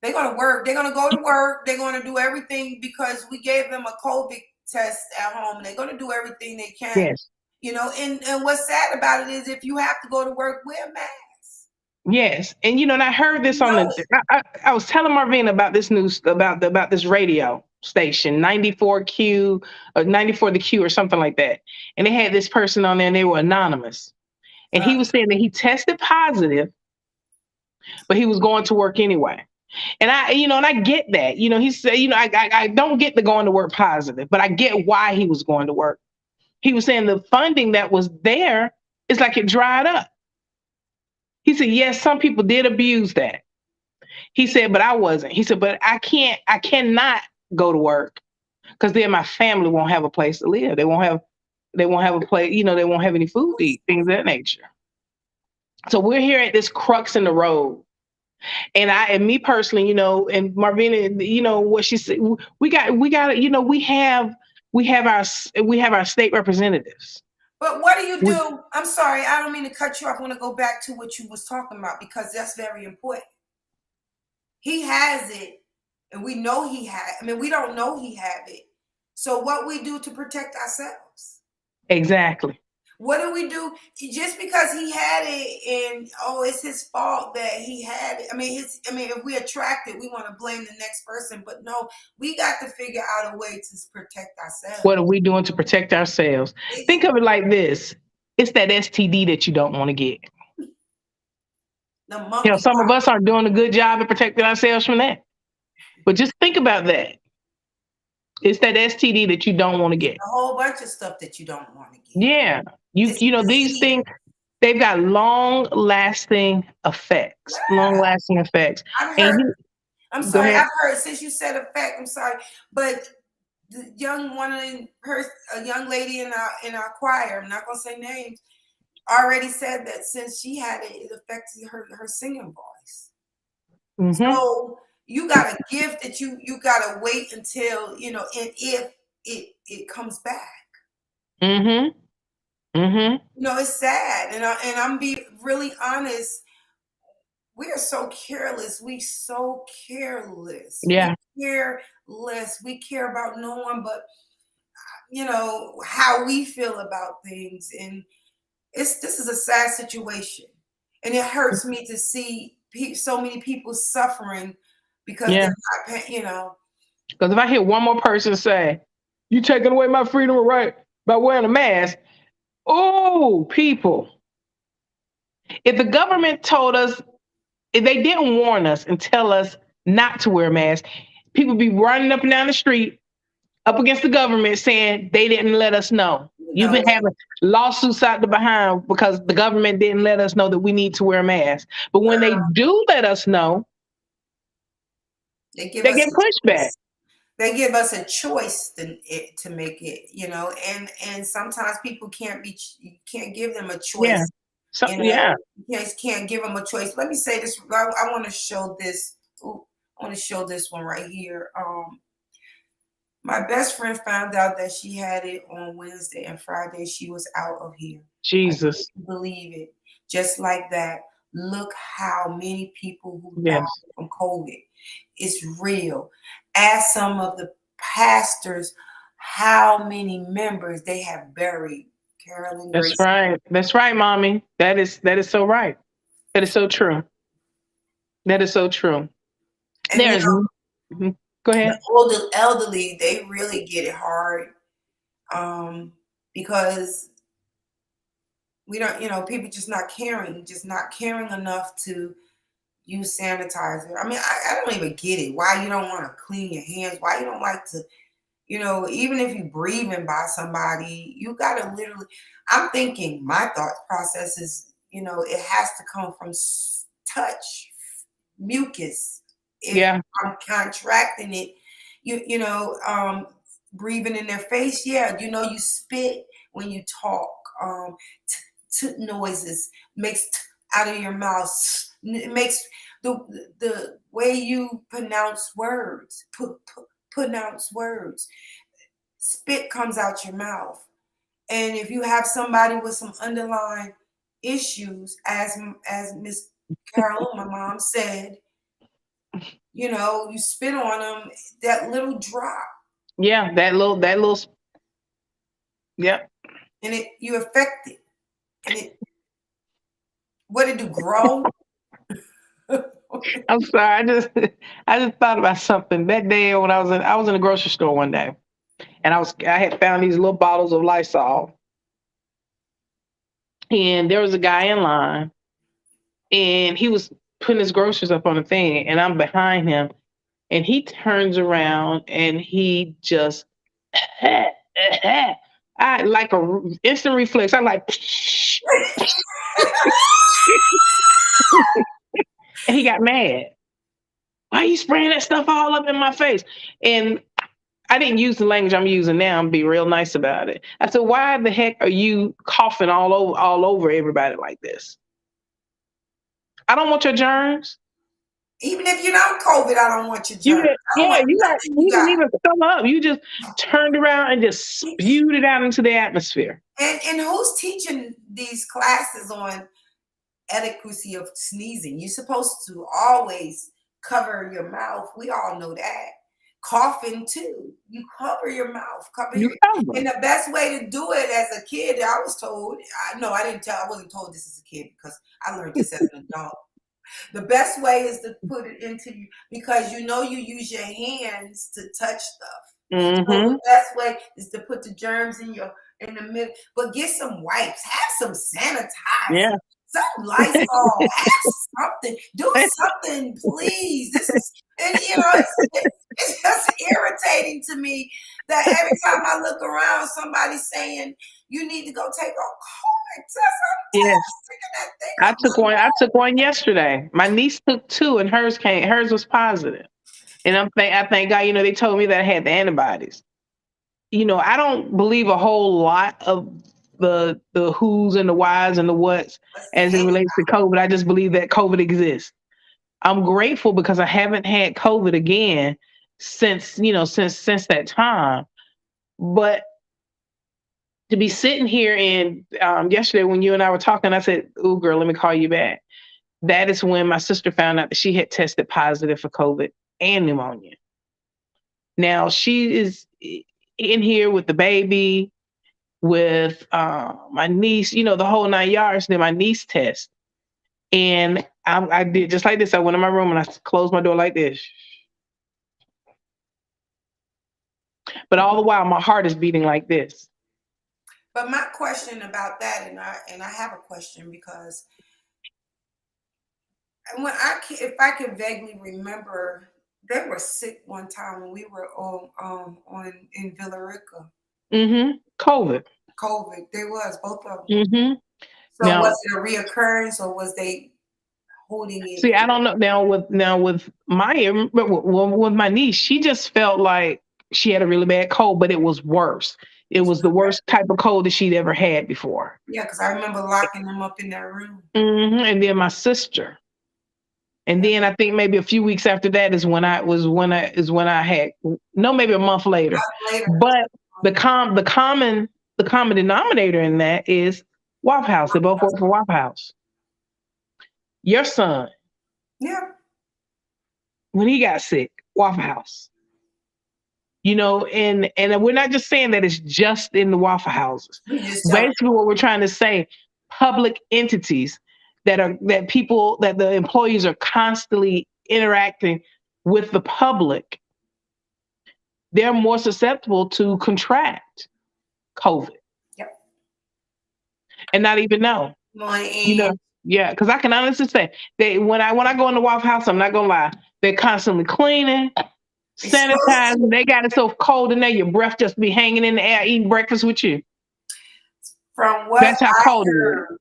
They're gonna work. They're gonna go to work. They're gonna do everything because we gave them a COVID test at home. And they're gonna do everything they can. Yes. And what's sad about it is if you have to go to work, wear a mask. Yes. And I heard You this on know the. it. I was telling Marvin about this news about this radio station 94Q or 94 the Q or something like that, and they had this person on there and they were anonymous, and Uh, he was saying that he tested positive, but he was going to work anyway. And I get that. He said, I don't get the going to work positive, but I get why he was going to work. He was saying the funding that was there, it's like it dried up. He said, yes, some people did abuse that. He said, but I wasn't. He said, but I cannot go to work because then my family won't have a place to live. They won't have a place, they won't have any food to eat, things of that nature. So we're here at this crux in the road. And me personally, and Marvina, what she said, we have our state representatives. But what do you do? I'm sorry, I don't mean to cut you off. I want to go back to what you was talking about because that's very important. He has it, and we know he had. I mean, we don't know he had it. So what we do to protect ourselves? Exactly. What do we do just because he had it and it's his fault that he had it? I mean, if we attract it, we want to blame the next person, but no, we got to figure out a way to protect ourselves. What are we doing to protect ourselves? Think of it like this. It's that STD that you don't want to get. Some of us aren't doing a good job of protecting ourselves from that. But just think about that. It's that STD that you don't want to get. A whole bunch of stuff that you don't want to get. Yeah. These things, they've got long-lasting effects. Yeah. Long-lasting effects. I'm sorry, I've heard, since you said effect, I'm sorry, but a young lady in our choir, I'm not gonna say names, already said that since she had it, it affected her singing voice. Mm-hmm. So you got a gift that you gotta wait until, and if it comes back. Mm-hmm. Mm-hmm. It's sad, and I'm being really honest. We are so careless. We so careless. Yeah. We careless. We care about no one but how we feel about things, and this is a sad situation, and it hurts me to see so many people suffering because they're not, Because if I hear one more person say, "You taking away my freedom of right by wearing a mask," oh, people! If the government told us, if they didn't warn us and tell us not to wear a mask, people be running up and down the street up against the government saying they didn't let us know. You've been having lawsuits out the behind because the government didn't let us know that we need to wear a mask. But when they do let us know, they get pushback. They give us a choice to make it, and sometimes people can't give them a choice. Yeah. You just can't give them a choice. Let me say this. I want to show this. I want to show this one right here. My best friend found out that she had it on Wednesday, and Friday she was out of here. Jesus. I can't believe it. Just like that. Look how many people who died from COVID. It's real. Ask some of the pastors how many members they have buried. Carolyn That's Grace. Right. That's right, mommy. That is so right. That is so true. That is so true. And there's go ahead. The elderly, they really get it hard because we don't, people just not caring enough to use sanitizer. I mean, I don't even get it. Why you don't want to clean your hands? Why you don't like to, even if you're breathing by somebody, you got to literally, I'm thinking my thought process is, it has to come from touch, mucus. If I'm contracting it, breathing in their face. Yeah. You spit when you talk, noises makes out of your mouth. It makes the way you pronounce words, pronounce words. Spit comes out your mouth. And if you have somebody with some underlying issues, as Miss Carol, my mom said, you spit on them, that little drop. Yeah, that little. Yep. And you affect it. And what did it grow? I'm sorry. I just thought about something that day when I was in a grocery store one day, and I had found these little bottles of Lysol, and there was a guy in line, and he was putting his groceries up on the thing, and I'm behind him, and he turns around and he just, I like a instant reflex. I'm like, and he got mad. Why are you spraying that stuff all up in my face? And I didn't use the language I'm using now. I'm be real nice about it. I said, why the heck are you coughing all over everybody like this? I don't want your germs. Even if you don't COVID, I don't want your You germs. I don't want nothing you you didn't got. even sum up. You just turned around and just spewed it out into the atmosphere. And who's teaching these classes on adequacy of sneezing? You're supposed to always cover your mouth. We all know that. Coughing too. You cover your mouth. You cover. And the best way to do it as a kid, I was told. I wasn't told this as a kid because I learned this as an adult. The best way is to put it into you because you use your hands to touch stuff. Mm-hmm. So the best way is to put the germs in the middle. But get some wipes, have some sanitizer, Yeah. some Lysol, have something. Do something, please. This is, and it's just irritating to me that every time I look around, somebody's saying you need to go take a COVID test. I'm Yes. sick of that thing. I took one yesterday. My niece took two, and hers was positive. And I thank God, they told me that I had the antibodies. I don't believe a whole lot of the who's and the whys and the what's as it relates to COVID. I just believe that COVID exists. I'm grateful because I haven't had COVID again since that time. But to be sitting here and yesterday when you and I were talking, I said, "Ooh, girl, let me call you back." That is when my sister found out that she had tested positive for COVID and pneumonia. Now she is in here with the baby, with my niece, the whole 9 yards. Then my niece test, and I did just like this. I went in my room and I closed my door like this. But all the while, my heart is beating like this. But my question about that, and I have a question because if I can vaguely remember, they were sick one time when we were in Villarica. Mm-hmm. COVID. They was both of them. Mm-hmm. So now, was it a reoccurrence or was they holding it? See, I don't know. Now with Maya, with my niece, she just felt like she had a really bad cold, but it was worse. It was the worst type of cold that she'd ever had before. Yeah, because I remember locking them up in that room. Mm-hmm. And then my sister. And then I think maybe a few weeks after that is when I had maybe a month later. But the common denominator in that is Waffle House. They both work for Waffle House. Your son, yeah, when he got sick, Waffle House. And we're not just saying that it's just in the Waffle Houses. Basically, what we're trying to say, public entities that the employees are constantly interacting with the public, they're more susceptible to contract COVID. Yep. And not even know. Yeah, because I can honestly say when I go in the Waffle House, I'm not gonna lie, they're constantly cleaning, sanitizing. They got it so cold in there, your breath just be hanging in the air, eating breakfast with you. From what that's how cold it is.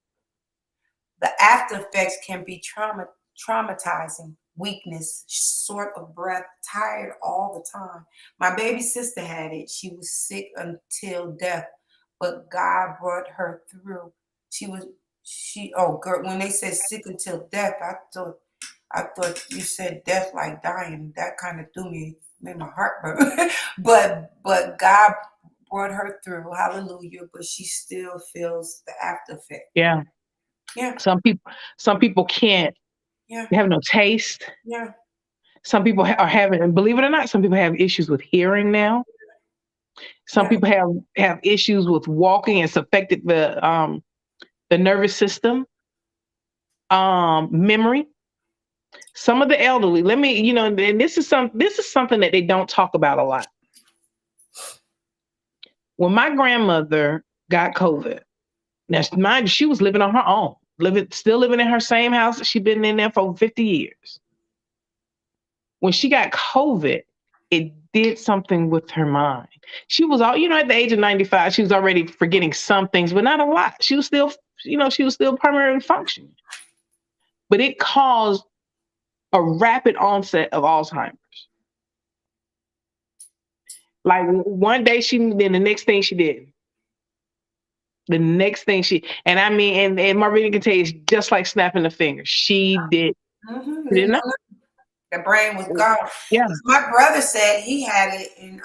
The after effects can be traumatizing, weakness, short of breath, tired all the time. My baby sister had it. She was sick until death, but God brought her through. When they said sick until death, I thought you said death like dying. That kind of made my heart burn. but God brought her through. Hallelujah. But she still feels the after effect. Yeah. Yeah. Some people can't. Yeah. They have no taste. Yeah. Some people are having, and believe it or not, some people have issues with hearing now. Some people have issues with walking. It's affected the nervous system, memory. Some of the elderly. And this is something that they don't talk about a lot. When my grandmother got COVID, now mind you, she was living on her own. still living in her same house. She's been in there for over 50 years. When she got COVID, it did something with her mind. She was all, at the age of 95, she was already forgetting some things, but not a lot. She was still, she was still primarily functioning. But it caused a rapid onset of Alzheimer's. Like one day then the next thing she did. The next thing and I mean, and Marvina can tell you, it's just like snapping the finger. She didn't know. The brain was gone. Yeah. My brother said he had it and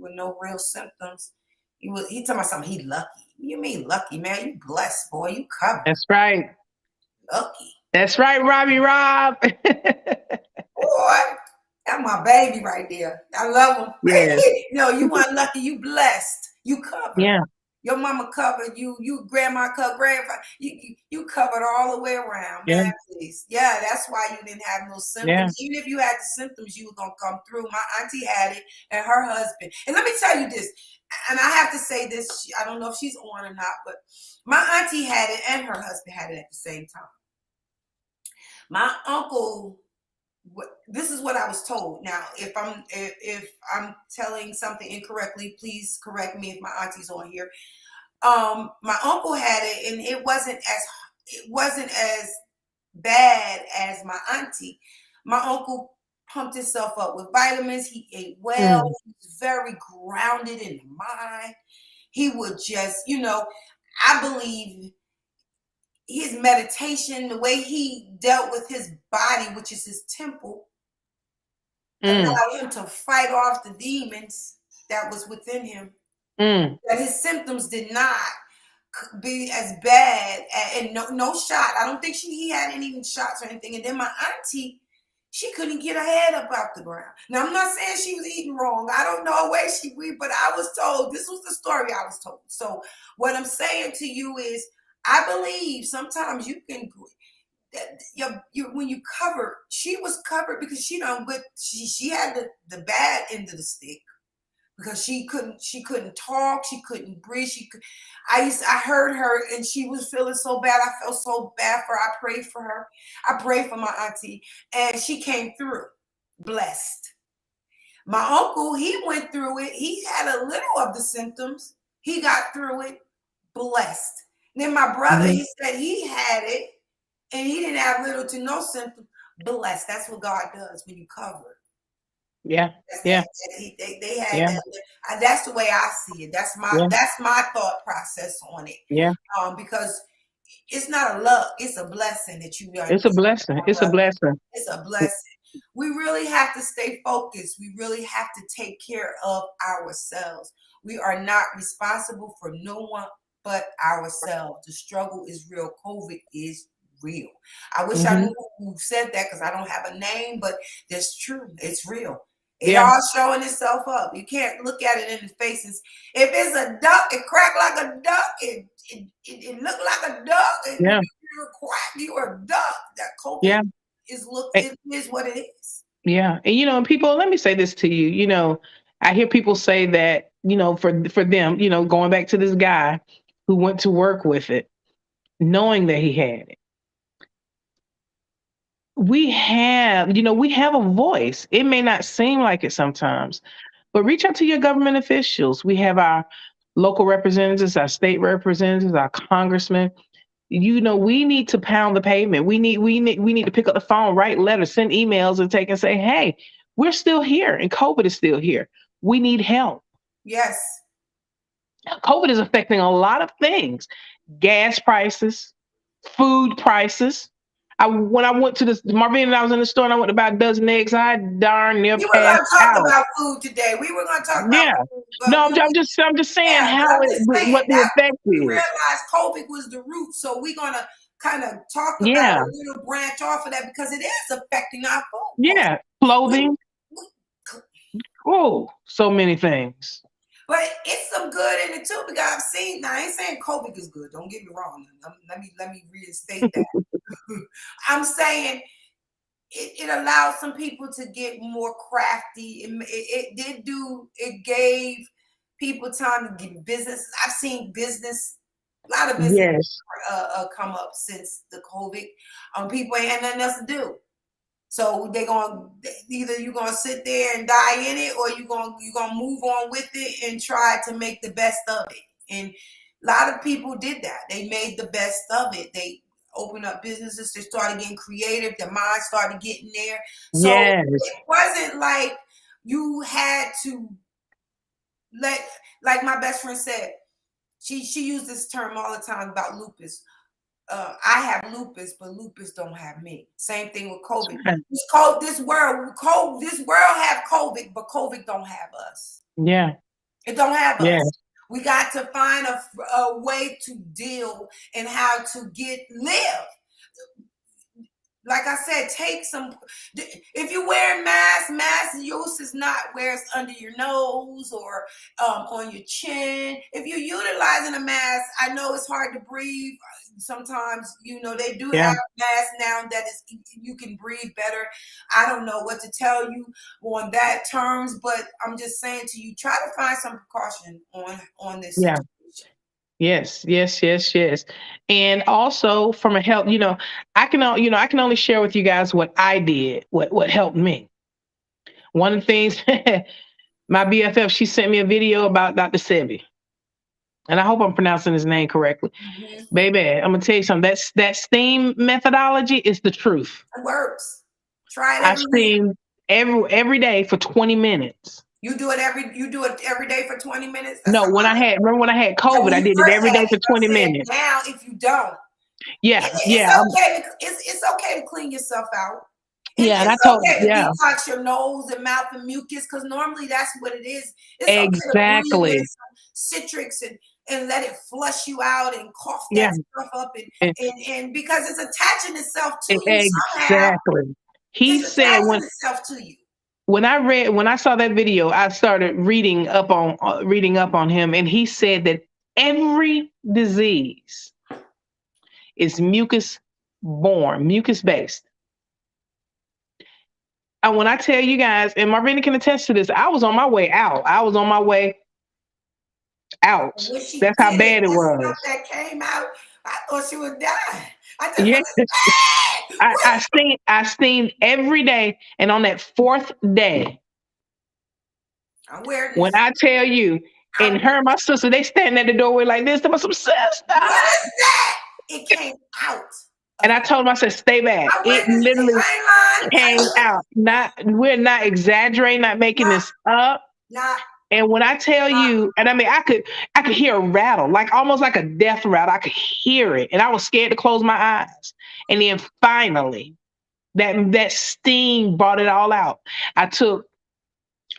with no real symptoms. He told me something. He lucky. You mean lucky, man? You blessed, boy. You covered. That's right. Lucky. That's right, Rob. Boy, that's my baby right there. I love him. Yes. You weren't lucky. You blessed. You covered. Yeah. Your mama covered you. You grandma covered, grandpa. You covered all the way around, man. Yeah. Please. Yeah, that's why you didn't have no symptoms. Yeah. Even if you had the symptoms, you were gonna come through. My auntie had it, and her husband. And let me tell you this, and I have to say this. I don't know if she's on or not, but my auntie had it, and her husband had it at the same time. My uncle. This is what I was told. Now, if I'm telling something incorrectly, please correct me if my auntie's on here. My uncle had it, and it wasn't as bad as my auntie. My uncle pumped himself up with vitamins. He ate well. He was very grounded in the mind. He would just, I believe his meditation, the way he dealt with his body, which is his temple, allowed him to fight off the demons that was within him. That his symptoms did not be as bad, and no shot. I don't think he had any shots or anything. And then my auntie, she couldn't get her head up out the ground. Now, I'm not saying she was eating wrong. I don't know where she went, but I was told, this was the story I was told. So what I'm saying to you is, I believe sometimes you can, when you cover, she was covered because she had the bad end of the stick because she couldn't talk, she couldn't breathe, I heard her and she was feeling so bad. I felt so bad for her. I prayed for her. I prayed for my auntie and she came through blessed. My uncle, he went through it. He had a little of the symptoms. He got through it blessed. Then my brother, he said he had it and he didn't have little to no symptoms. Blessed. That's what God does when you cover. Yeah. They had that. That's the way I see it. That's my thought process on it. Yeah. Because it's not a luck, it's a blessing that you got. It's a blessing. It's a blessing. It's a blessing. We really have to stay focused. We really have to take care of ourselves. We are not responsible for no one but ourselves. The struggle is real. COVID is real. I wish I knew who said that because I don't have a name, but that's true. It's real. It all showing itself up. You can't look at it in the faces. If it's a duck, it crack like a duck. It look like a duck. And you're a quack. You're a duck. That COVID it is what it is. Yeah. And people, let me say this to you. I hear people say that, for them, going back to this guy who went to work with it, knowing that he had it. We have a voice. It may not seem like it sometimes, but reach out to your government officials. We have our local representatives, our state representatives, our congressmen. We need to pound the pavement. We need to pick up the phone, write letters, send emails, and say, hey, we're still here and COVID is still here. We need help. Yes. COVID is affecting a lot of things. Gas prices, food prices. When I went to Marvin and I was in the store and I went to buy a dozen eggs, I darn near passed out. We were going to talk about food today. We were going to talk about food. No, I'm just saying what the effect is. We realized COVID was the root, so we're going to kind of talk about a little branch off of that because it is affecting our food. Yeah, clothing. Oh, so many things. But it's some good in it too because I've seen. Now I ain't saying COVID is good. Don't get me wrong. Let me reinstate that. I'm saying it allowed some people to get more crafty. It gave people time to get business. I've seen business A lot of business Yes. come up since the COVID. People ain't had nothing else to do. So they're gonna either you're gonna sit there and die in it, or you're gonna move on with it and try to make the best of it. And a lot of people did that. They made the best of it. They opened up businesses. They started getting creative. Their minds started getting there. So Yes. it wasn't like you had to let, like my best friend said. She used this term all the time about lupus. I have lupus, but lupus don't have me. Same thing with COVID. This world have COVID, but COVID don't have us. Yeah. It don't have Yes. us. We got to find a way to deal and how to live. Like I said, take some. If you wear mask use is not where it's under your nose or on your chin. If you're utilizing a mask, I know it's hard to breathe. Sometimes, they do have masks now that you can breathe better. I don't know what to tell you on that terms, but I'm just saying to you, try to find some precaution on this situation. Yes. And also from a health, I can only share with you guys what I did, what helped me. One of the things, my BFF, she sent me a video about Dr. Sebi. And I hope I'm pronouncing his name correctly. Mm-hmm. Baby, I'm gonna tell you something. That STEAM methodology is the truth. It works. Try it I every week. STEAM every day for 20 minutes. You do it every day for 20 minutes? No, remember when I had COVID, I did it every day for 20 minutes. Now, if you don't, yeah. It's okay to clean yourself out. Yeah, and it's okay to detox your nose and mouth and mucus, because normally that's what it is. It's okay to breathe in some citrix and let it flush you out and cough that stuff up and because it's attaching itself to you somehow. He said itself to you. When I saw that video, I started reading up on him, and he said that every disease is mucus based. And when I tell you guys, and Marvina can attest to this, I was on my way out. That's how bad it was. That came out, I thought she would die. I steamed every day, and on that fourth day, when I tell you, and her and my sister, they stand at the doorway like this. There was some sister. What is that? It came out. And I told him, I said, stay back. It literally came out. We're not exaggerating, not making this up. And when I tell you, and I mean, I could hear a rattle, like almost like a death rattle. I could hear it, and I was scared to close my eyes. And then finally, that steam brought it all out. I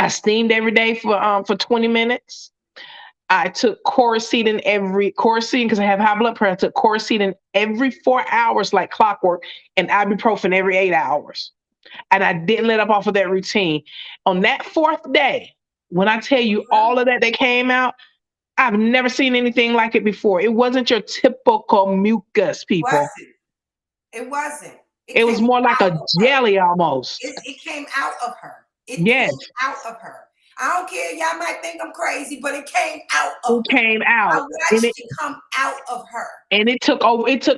steamed every day for 20 minutes. I took Coracetin because I have high blood pressure. I took Coracetin every 4 hours like clockwork, and ibuprofen every 8 hours. And I didn't let up off of that routine. On that fourth day, when I tell you all of that came out, I've never seen anything like it before. It wasn't your typical mucus, people. It wasn't. It was more like a jelly almost. It came out of her. It came out of her. I don't care. Y'all might think I'm crazy, but it came out of her. It came out. I watched it come out of her. And it took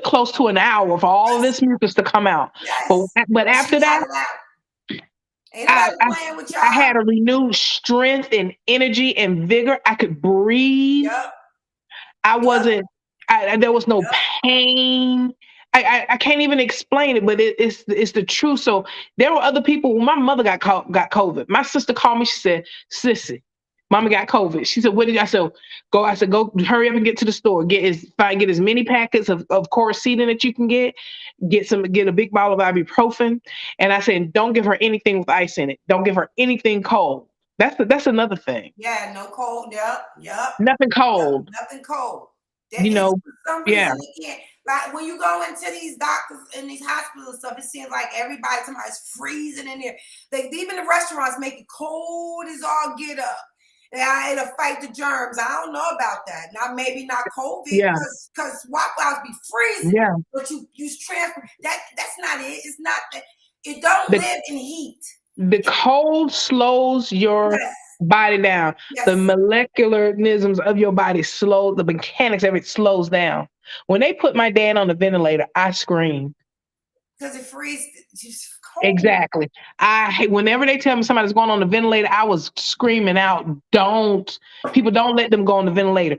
close to an hour for all of this mucus to come out. Yes. But after that, I had a renewed strength and energy and vigor. I could breathe. Yep. There was no pain. I can't even explain it, but it's the truth. So there were other people. When my mother got COVID, my sister called me. She said, "Sissy, Mama got COVID." She said, "What did I say? Go." I said, "Go, hurry up and get to the store. Get as many packets of Coracetin that you can get. Get a big bottle of ibuprofen." And I said, "Don't give her anything with ice in it. Don't give her anything cold." That's another thing. Yeah, no cold. Yep. Nothing cold. Nothing cold. For some reason, you can't. Like when you go into these doctors and these hospitals and stuff, it seems like somebody's freezing in there. Even the restaurants make it cold as all get up. It'll fight the germs. I don't know about that. Now maybe not COVID, because Waffle House be freezing. Yeah. But you transfer that's not it. It's not that it don't live in heat. The cold slows your body down. The Yes, molecularisms of your body slow, the mechanics of it slows down. When they put my dad on the ventilator, I screamed. because it freezes. Just cold. Exactly. Whenever they tell me somebody's going on the ventilator, I was screaming out, don't people don't let them go on the ventilator.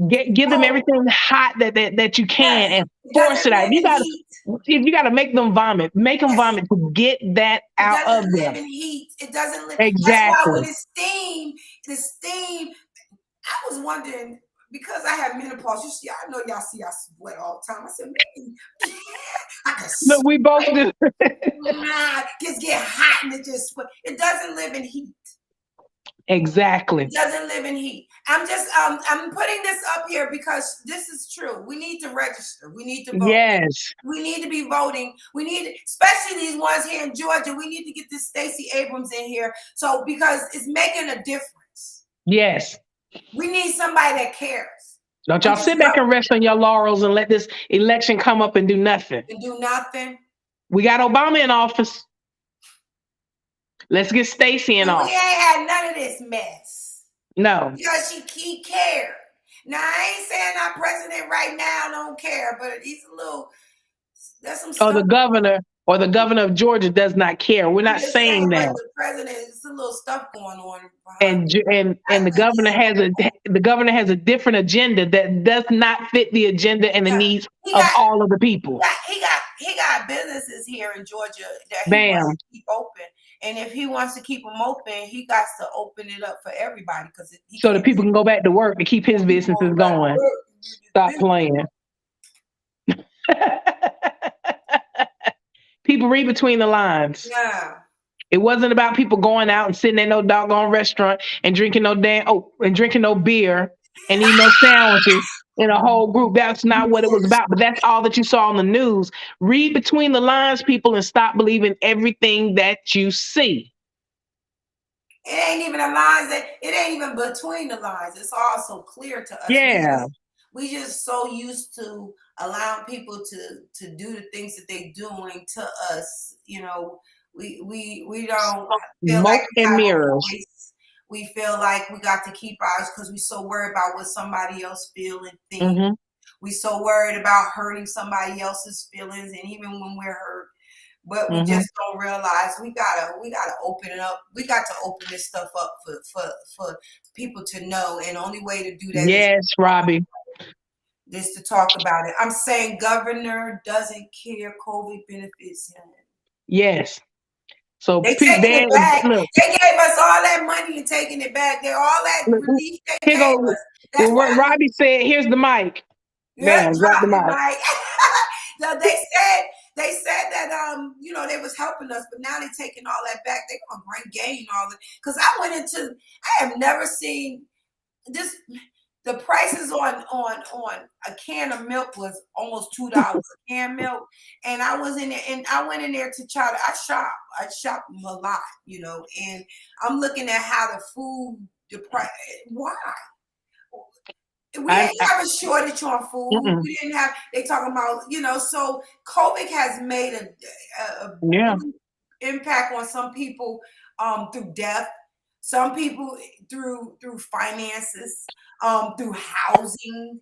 Give them Cold. everything hot that you can Yes. and It force doesn't it out. live in heat. If you gotta make them vomit, make them Yes. vomit to get that It out of doesn't live them. in heat. It doesn't live. That's why when Exactly. it's steam, the steam. I was wondering because I have menopause. You see, I know y'all see I sweat all the time. I said maybe I can Look, we both sweat. do. Nah, just get hot and it just sweat. It doesn't live in heat. It Exactly. doesn't live in heat. I'm putting this up here because this is true. We need to register. We need to vote. Yes. We need to be voting. We need, especially these ones here in Georgia. We need to get this Stacey Abrams in here. So because it's making a difference. Yes. We need somebody that cares. Don't I'm y'all just sit back and rest on your laurels and let this election come up and do nothing. and do nothing. We got Obama in office. Let's get Stacey in And we ain't office. had none of this mess. No. Because he cared. Now I ain't saying our president right now don't care, but he's a little. There's some Or stuff. the governor of Georgia does not care. We're I'm not just saying, saying but that. the president, it's a little stuff going on behind. And I think the governor has a different agenda that does not fit the agenda and the needs he of got all of the people. he got businesses here in Georgia that he wants Bam. to keep open, and if he wants to keep them open, he got to open it up for everybody because he So the can't. people can go back to work to keep his People businesses going back to going. work and do Stop this playing. People read between the lines. business. Yeah. It wasn't about people going out and sitting at no doggone restaurant and drinking and drinking no beer and eating no sandwiches in a whole group. That's not what it was about. But that's all that you saw on the news. Read between the lines, people, and stop believing everything that you see. It ain't even the lines that it ain't even between the lines. It's all so clear to us. Yeah. We just so used to allowing people to do the things that they doing to us. You know, we don't feel like Smoke we and have a mirrors. voice. We feel like we got to keep ours because we so worried about what somebody else feel and think. Hmm. We so worried about hurting somebody else's feelings, and even when we're hurt, but we Hmm. just don't realize we gotta open it up. We got to open this stuff up for people to know, and the only way to do that Yes, Robbie. is to talk about it. I'm saying governor doesn't care. COVID benefits him. Yes. So They Pete taking Dan, it back. look, They gave us all that money and taking it back. They all that look, relief they here gave go. us. That's Well, why what Robbie said, here's the mic. yeah, Bam, drop drop the it, mic. Mike. No, they said that they was helping us, but now they're taking all that back. They're gonna bring gain all it because I have never seen this. The prices on a can of milk was almost $2 a can of milk, and I was in there and I went in there to try to I shop a lot, and I'm looking at how the food the price why we I, didn't have a shortage on food. mm-mm. We didn't have. They talking about so COVID has made a Yeah. really impact on some people through death, some people through finances, through housing.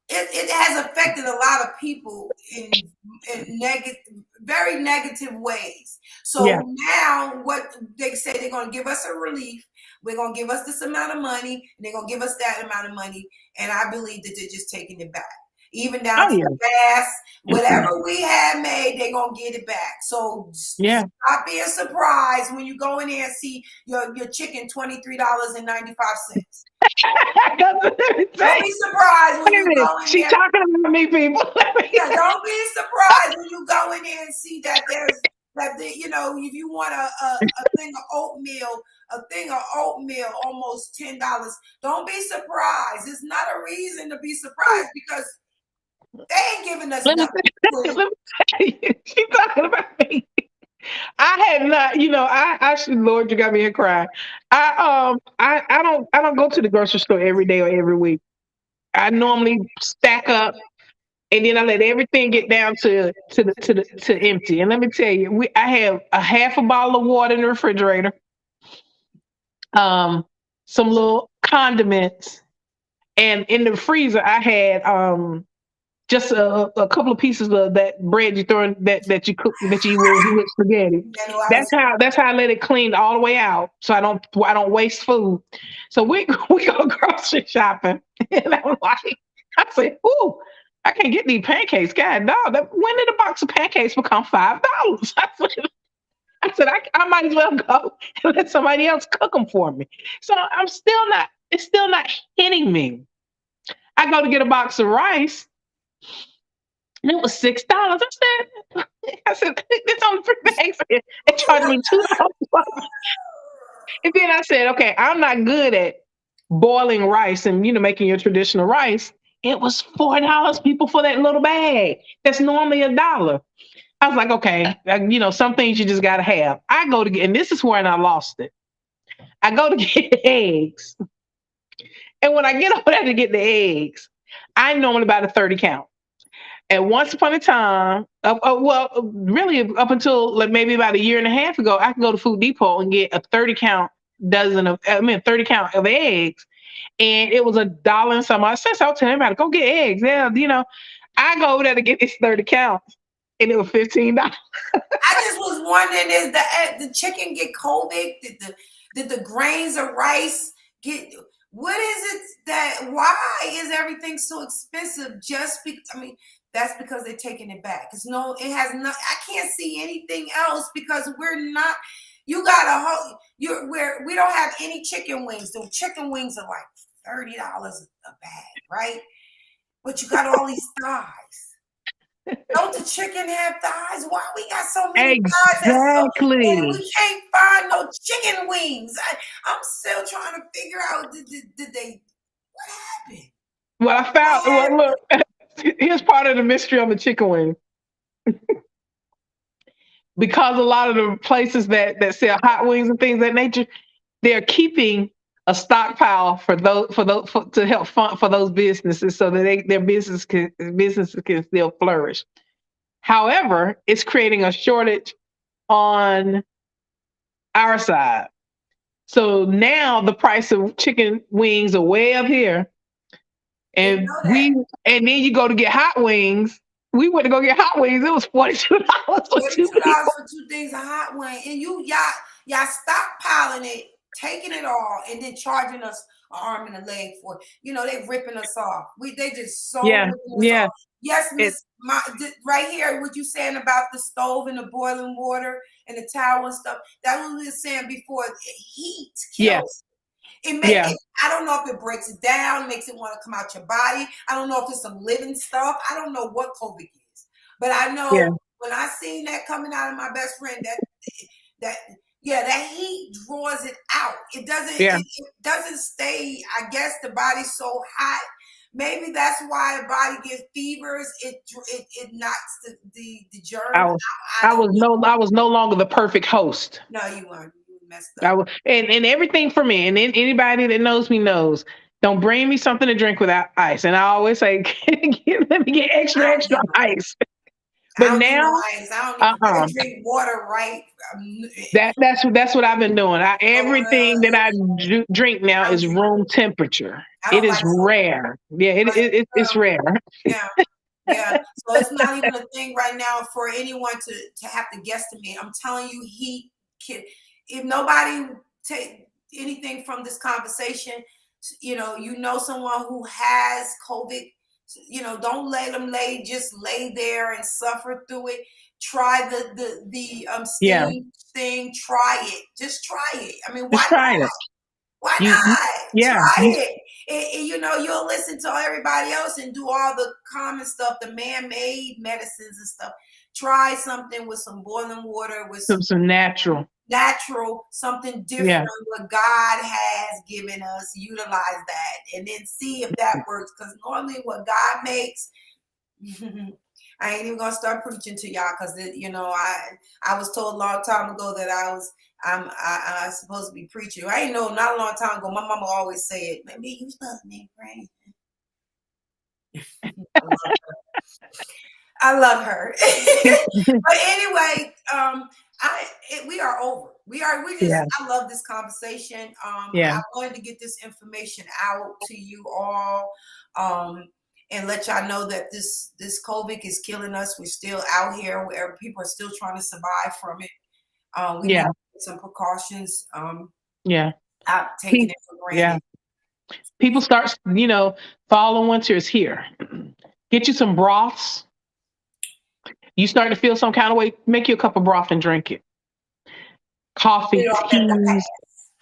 It has affected a lot of people in negative, very negative ways. Yeah. So now, what they say they're going to give us a relief. We're going to give us this amount of money, and they're going to give us that amount of money. And I believe that they're just taking it back. Even down Oh to yeah. the gas, whatever we had made, they're going to get it back. So Yeah. stop being surprised when you go in there and see your chicken $23.95. Let me Don't say, be surprised when wait a you minute. go in She there. talking about me, people. Yeah, don't be surprised when you go in there and see that if you want a thing of oatmeal almost $10. Don't be surprised. It's not a reason to be surprised because they ain't giving us Let me nothing let good. me tell you. She talking about me. I had not, I should, Lord, you got me here crying. I don't go to the grocery store every day or every week. I normally stack up and then I let everything get down to empty. And let me tell you, I have a half a bottle of water in the refrigerator. um, some little condiments, and in the freezer I had just a couple of pieces of that bread you throw in, that you cook that you eat with spaghetti. You know, I was That's how I let it clean all the way out, so I don't waste food. So we go grocery shopping, and I'm like, I said, "Ooh, I can't get these pancakes, God, no! When did a box of pancakes become $5?" I might as well go and let somebody else cook them for me. So it's still not hitting me. I go to get a box of rice, and it was $6. I said, it's only three bags. They charged me $2. And then I said, okay, I'm not good at boiling rice and making your traditional rice. It was $4 people for that little bag. That's normally $1. I was like, okay, some things you just gotta have. I go to get, and this is where I lost it. I go to get eggs, and when I get over there to get the eggs, I normally buy the 30 count. And once upon a time, really up until like maybe about a year and a half ago, I could go to Food Depot and get a 30 count 30 count of eggs, and it was $1 and some odd cents. I was telling everybody, go get eggs. Yeah, I go over there to get this 30 counts, and it was $15. I just was wondering, is the chicken get COVID? Did the grains of rice get? What is it that? Why is everything so expensive? I mean, that's because they're taking it back. Cause no, it has not. I can't see anything else because we're not. You got a whole. We don't have any chicken wings. The chicken wings are like $30 a bag, right? But you got all these thighs. Don't the chicken have thighs? Why we got so many thighs? And Exactly. we can't find no chicken wings. I'm still trying to figure out did they what happened? Well, I What found. Well, happened? look. Here's part of the mystery of the chicken wing. Because a lot of the places that sell hot wings and things of that nature, they're keeping a stockpile to help fund for those businesses so that their businesses can still flourish. However, it's creating a shortage on our side. So now the price of chicken wings are way up here, Didn't and know that. and then you go to get hot wings. We went to go get hot wings. It was $42 for two $42 people. for two things of hot wing, and y'all stockpiling it, taking it all, and then charging us an arm and a leg for it. You know they ripping us off. They just so Yeah, ripping us yeah. off. Yes, It, Miss, right here, what you saying about the stove and the boiling water and the towel and stuff? That was what we were saying before. Heat kills. yes, yeah, I don't know if it breaks it down, makes it want to come out your body. I don't know if it's some living stuff. I don't know what COVID is. But I yeah, know when I seen that coming out of my best friend, that yeah, that heat draws it out. yeah. It doesn't stay. I guess the body's so hot. Maybe that's why the body gets fevers. It knocks the germs I out. was, I don't know. I was no longer the perfect host. No, you weren't. You messed I up. was, and everything for me, and then anybody that knows me knows. Don't bring me something to drink without ice. And I always say, let me get I extra, don't extra need no ice. I But don't need no now, ice. I uh-uh. can drink water, right? That's what I've been doing. Everything that Soda. I drink now I don't is drink. room temperature. I It don't is like soda, rare. Yeah, but it's rare. yeah, yeah. So it's not even a thing right now for anyone to have to guesstimate. I'm telling you, if nobody take anything from this conversation, you know someone who has COVID. Don't let them just lay there and suffer through it. Try the Yeah, steam thing. Try it. Just try it. I mean, why just try not? it. Why You not? yeah, Try it. You'll listen to everybody else and do all the common stuff, the man-made medicines and stuff. Try something with some boiling water, with some some natural. natural, something different, Yeah, what God has given us. Utilize that and then see if that works. Because normally what God makes, I ain't even gonna start preaching to y'all because I was told a long time ago that I'm supposed to be preaching. I ain't know not a long time ago. My mama always say it. Maybe you supposed to be praying. I love her. But anyway, We are over. We just, Yeah. I love this conversation. Yeah. I wanted to get this information out to you all. And let y'all know that this COVID is killing us. We're still out here where people are still trying to survive from it. We need Yeah. to take some precautions. Yeah. Out taking it for Yeah. granted. People start, fall and winter is here. Get you some broths. You start to feel some kind of way, make you a cup of broth and drink it. Get Coffee, it off at the teas, pass.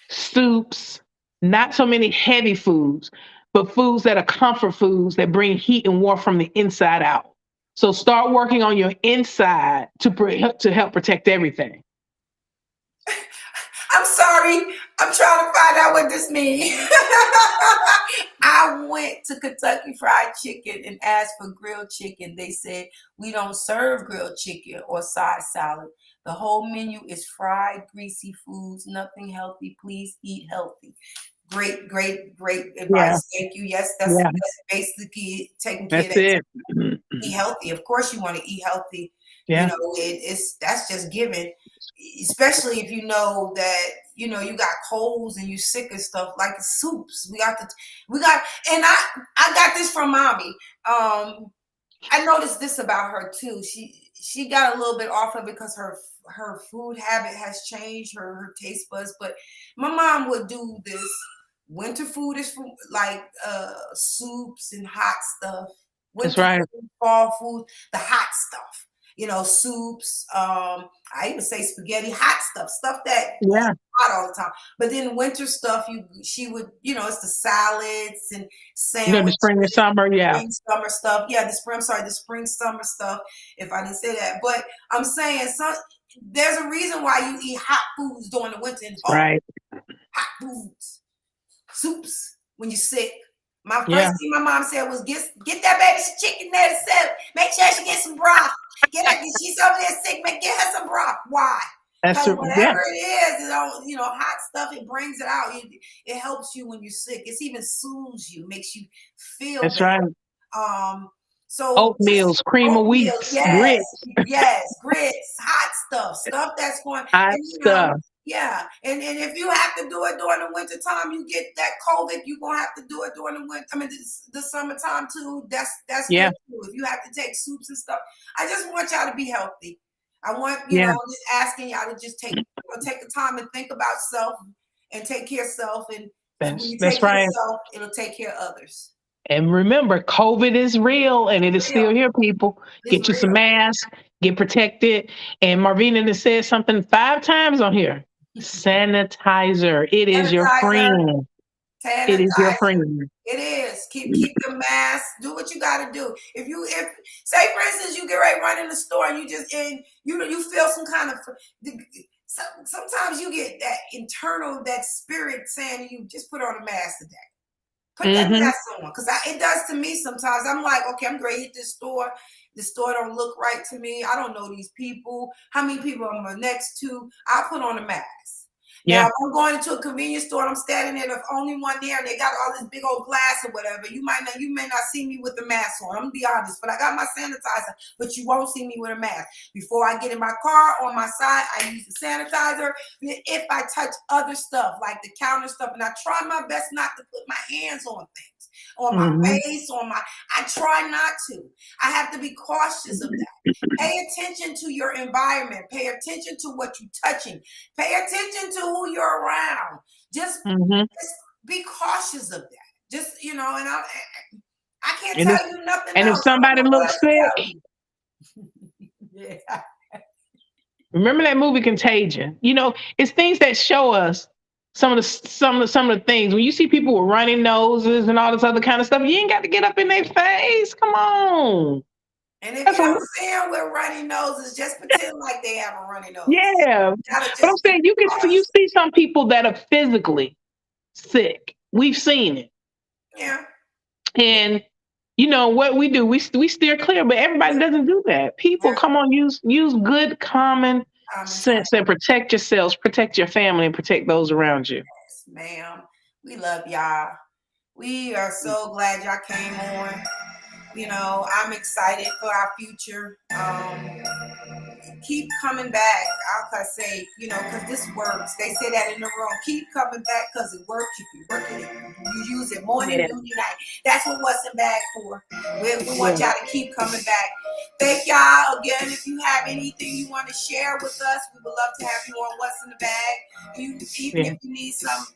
soups, not so many heavy foods, but foods that are comfort foods that bring heat and warmth from the inside out. So start working on your inside to help protect everything. I'm sorry. I'm trying to find out what this means. I went to Kentucky Fried Chicken and asked for grilled chicken. They said, we don't serve grilled chicken or side salad. The whole menu is fried, greasy foods, nothing healthy. Please eat healthy. Great, great, great Yeah. advice. Thank you. Yes, that's Yeah. basically taking care of That's that. it. Eat healthy. Of course, you want to eat healthy. Yeah. It's that's just given. Especially if you know that you got colds and you sick and stuff like the soups. And I got this from mommy. I noticed this about her too. She got a little bit off of it because her food habit has changed, her taste buds. But my mom would do this. Winter food is like soups and hot stuff. That's Winter right. food, fall food, the hot stuff. Soups. I even say spaghetti, hot stuff that Yeah. hot all the time. But then winter stuff, she would, it's the salads and The sandwiches, spring and summer. Yeah. spring summer stuff. Yeah, the spring summer stuff. If I didn't say that, but I'm saying there's a reason why you eat hot foods during the winter and fall. Right. Hot foods, soups when you're sick. My Yeah. first thing my mom said was get that baby some chicken there to sell. Make sure she gets some broth. She's over there sick. Get her some broth. Why? That's Because true. Yeah. whatever it is, hot stuff, it brings it out. It helps you when you're sick. It even soothes you, makes you feel That's better. right. So Oatmeals, cream of wheat, oatmeal, grits, grits, hot stuff that's going, hot and stuff. yeah, and if you have to do it during the winter time, you get that COVID, you're gonna have to do it during the winter. I mean, the summertime too. That's Yeah. good too. If you have to take soups and stuff, I just want y'all to be healthy. I want Yeah. just asking y'all to just take the time and think about self and take care of self, and when you That's take care of right. self, it'll take care of others. And remember, COVID is real and it is still Real, here, people. it's Get you some real. masks, get protected. And Marvina has said something 5 times on here. Sanitizer. It is your Sanitizer, friend. It is your sanitizer. friend. It is. Keep your mask. Do what you got to do. If say for instance you get ready to run in the store and you feel some kind of sometimes you get that internal that spirit saying to you just put on a mask today. Put that Mm-hmm. mask on because it does to me sometimes. I'm like, okay, I'm ready to hit this store. The store don't look right to me. I don't know these people. How many people I'm next to? I'll put on a mask. Now, Yeah. if I'm going into a convenience store and I'm standing there, the only one there, and they got all this big old glass or whatever, you may not see me with the mask on. I'm gonna be honest, but I got my sanitizer, but you won't see me with a mask. Before I get in my car, on my side, I use the sanitizer. If I touch other stuff, like the counter stuff, and I try my best not to put my hands on things, on my Mm-hmm. face, I try not to. I have to be cautious of that. Pay attention to your environment. Pay attention to what you're touching. Pay attention to who you're around. Just be cautious of that. Just, and I can't tell you nothing And if else. I don't somebody know what looks else to tell sick, you. Yeah. remember that movie Contagion? It's things that show us some of the things. When you see people with running noses and all this other kind of stuff, you ain't got to get up in their face. Come on. And if That's you what, don't see them with runny noses, just pretend like they have a runny nose. yeah. Gotta But I'm just saying you see some people that are physically sick. We've seen it. yeah. And what we do, we steer clear, but everybody doesn't do that. People, Yeah. come on, use good common sense and protect yourselves, protect your family, and protect those around you. Yes, ma'am. We love y'all. We are so glad y'all came on. I'm excited for our future. keep coming back. I'll say, because this works. They say that in the room. Keep coming back because it works. If you working it, you use it morning, Yeah. noon, night. That's what What's in Bag for. We want Yeah. y'all to keep coming back. Thank y'all again. If you have anything you want to share with us, we would love to have you on What's in the Bag. Even Yeah. if you need some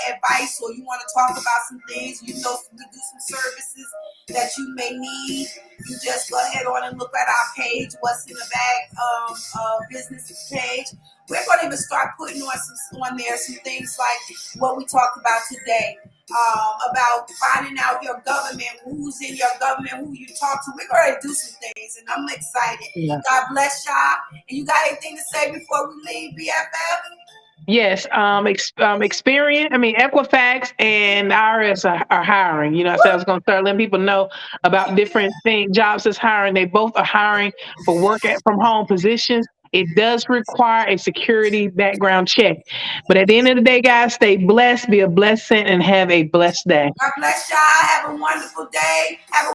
advice or you want to talk about some things, we do some services that you may need. You just go ahead on and look at our page, What's in the Bag business page. We're going to even start putting on there some things like what we talked about today. About finding out your government, who's in your government, who you talk to. We're going to do some things, and I'm excited. Yeah. God bless y'all. And you got anything to say before we leave, BFF? Yes, Experian, Equifax and IRS are hiring. I said I was going to start letting people know about different things, jobs that's hiring. They both are hiring for from home positions. It does require a security background check. But at the end of the day, guys, stay blessed, be a blessing, and have a blessed day. God bless y'all. Have a wonderful day. Have a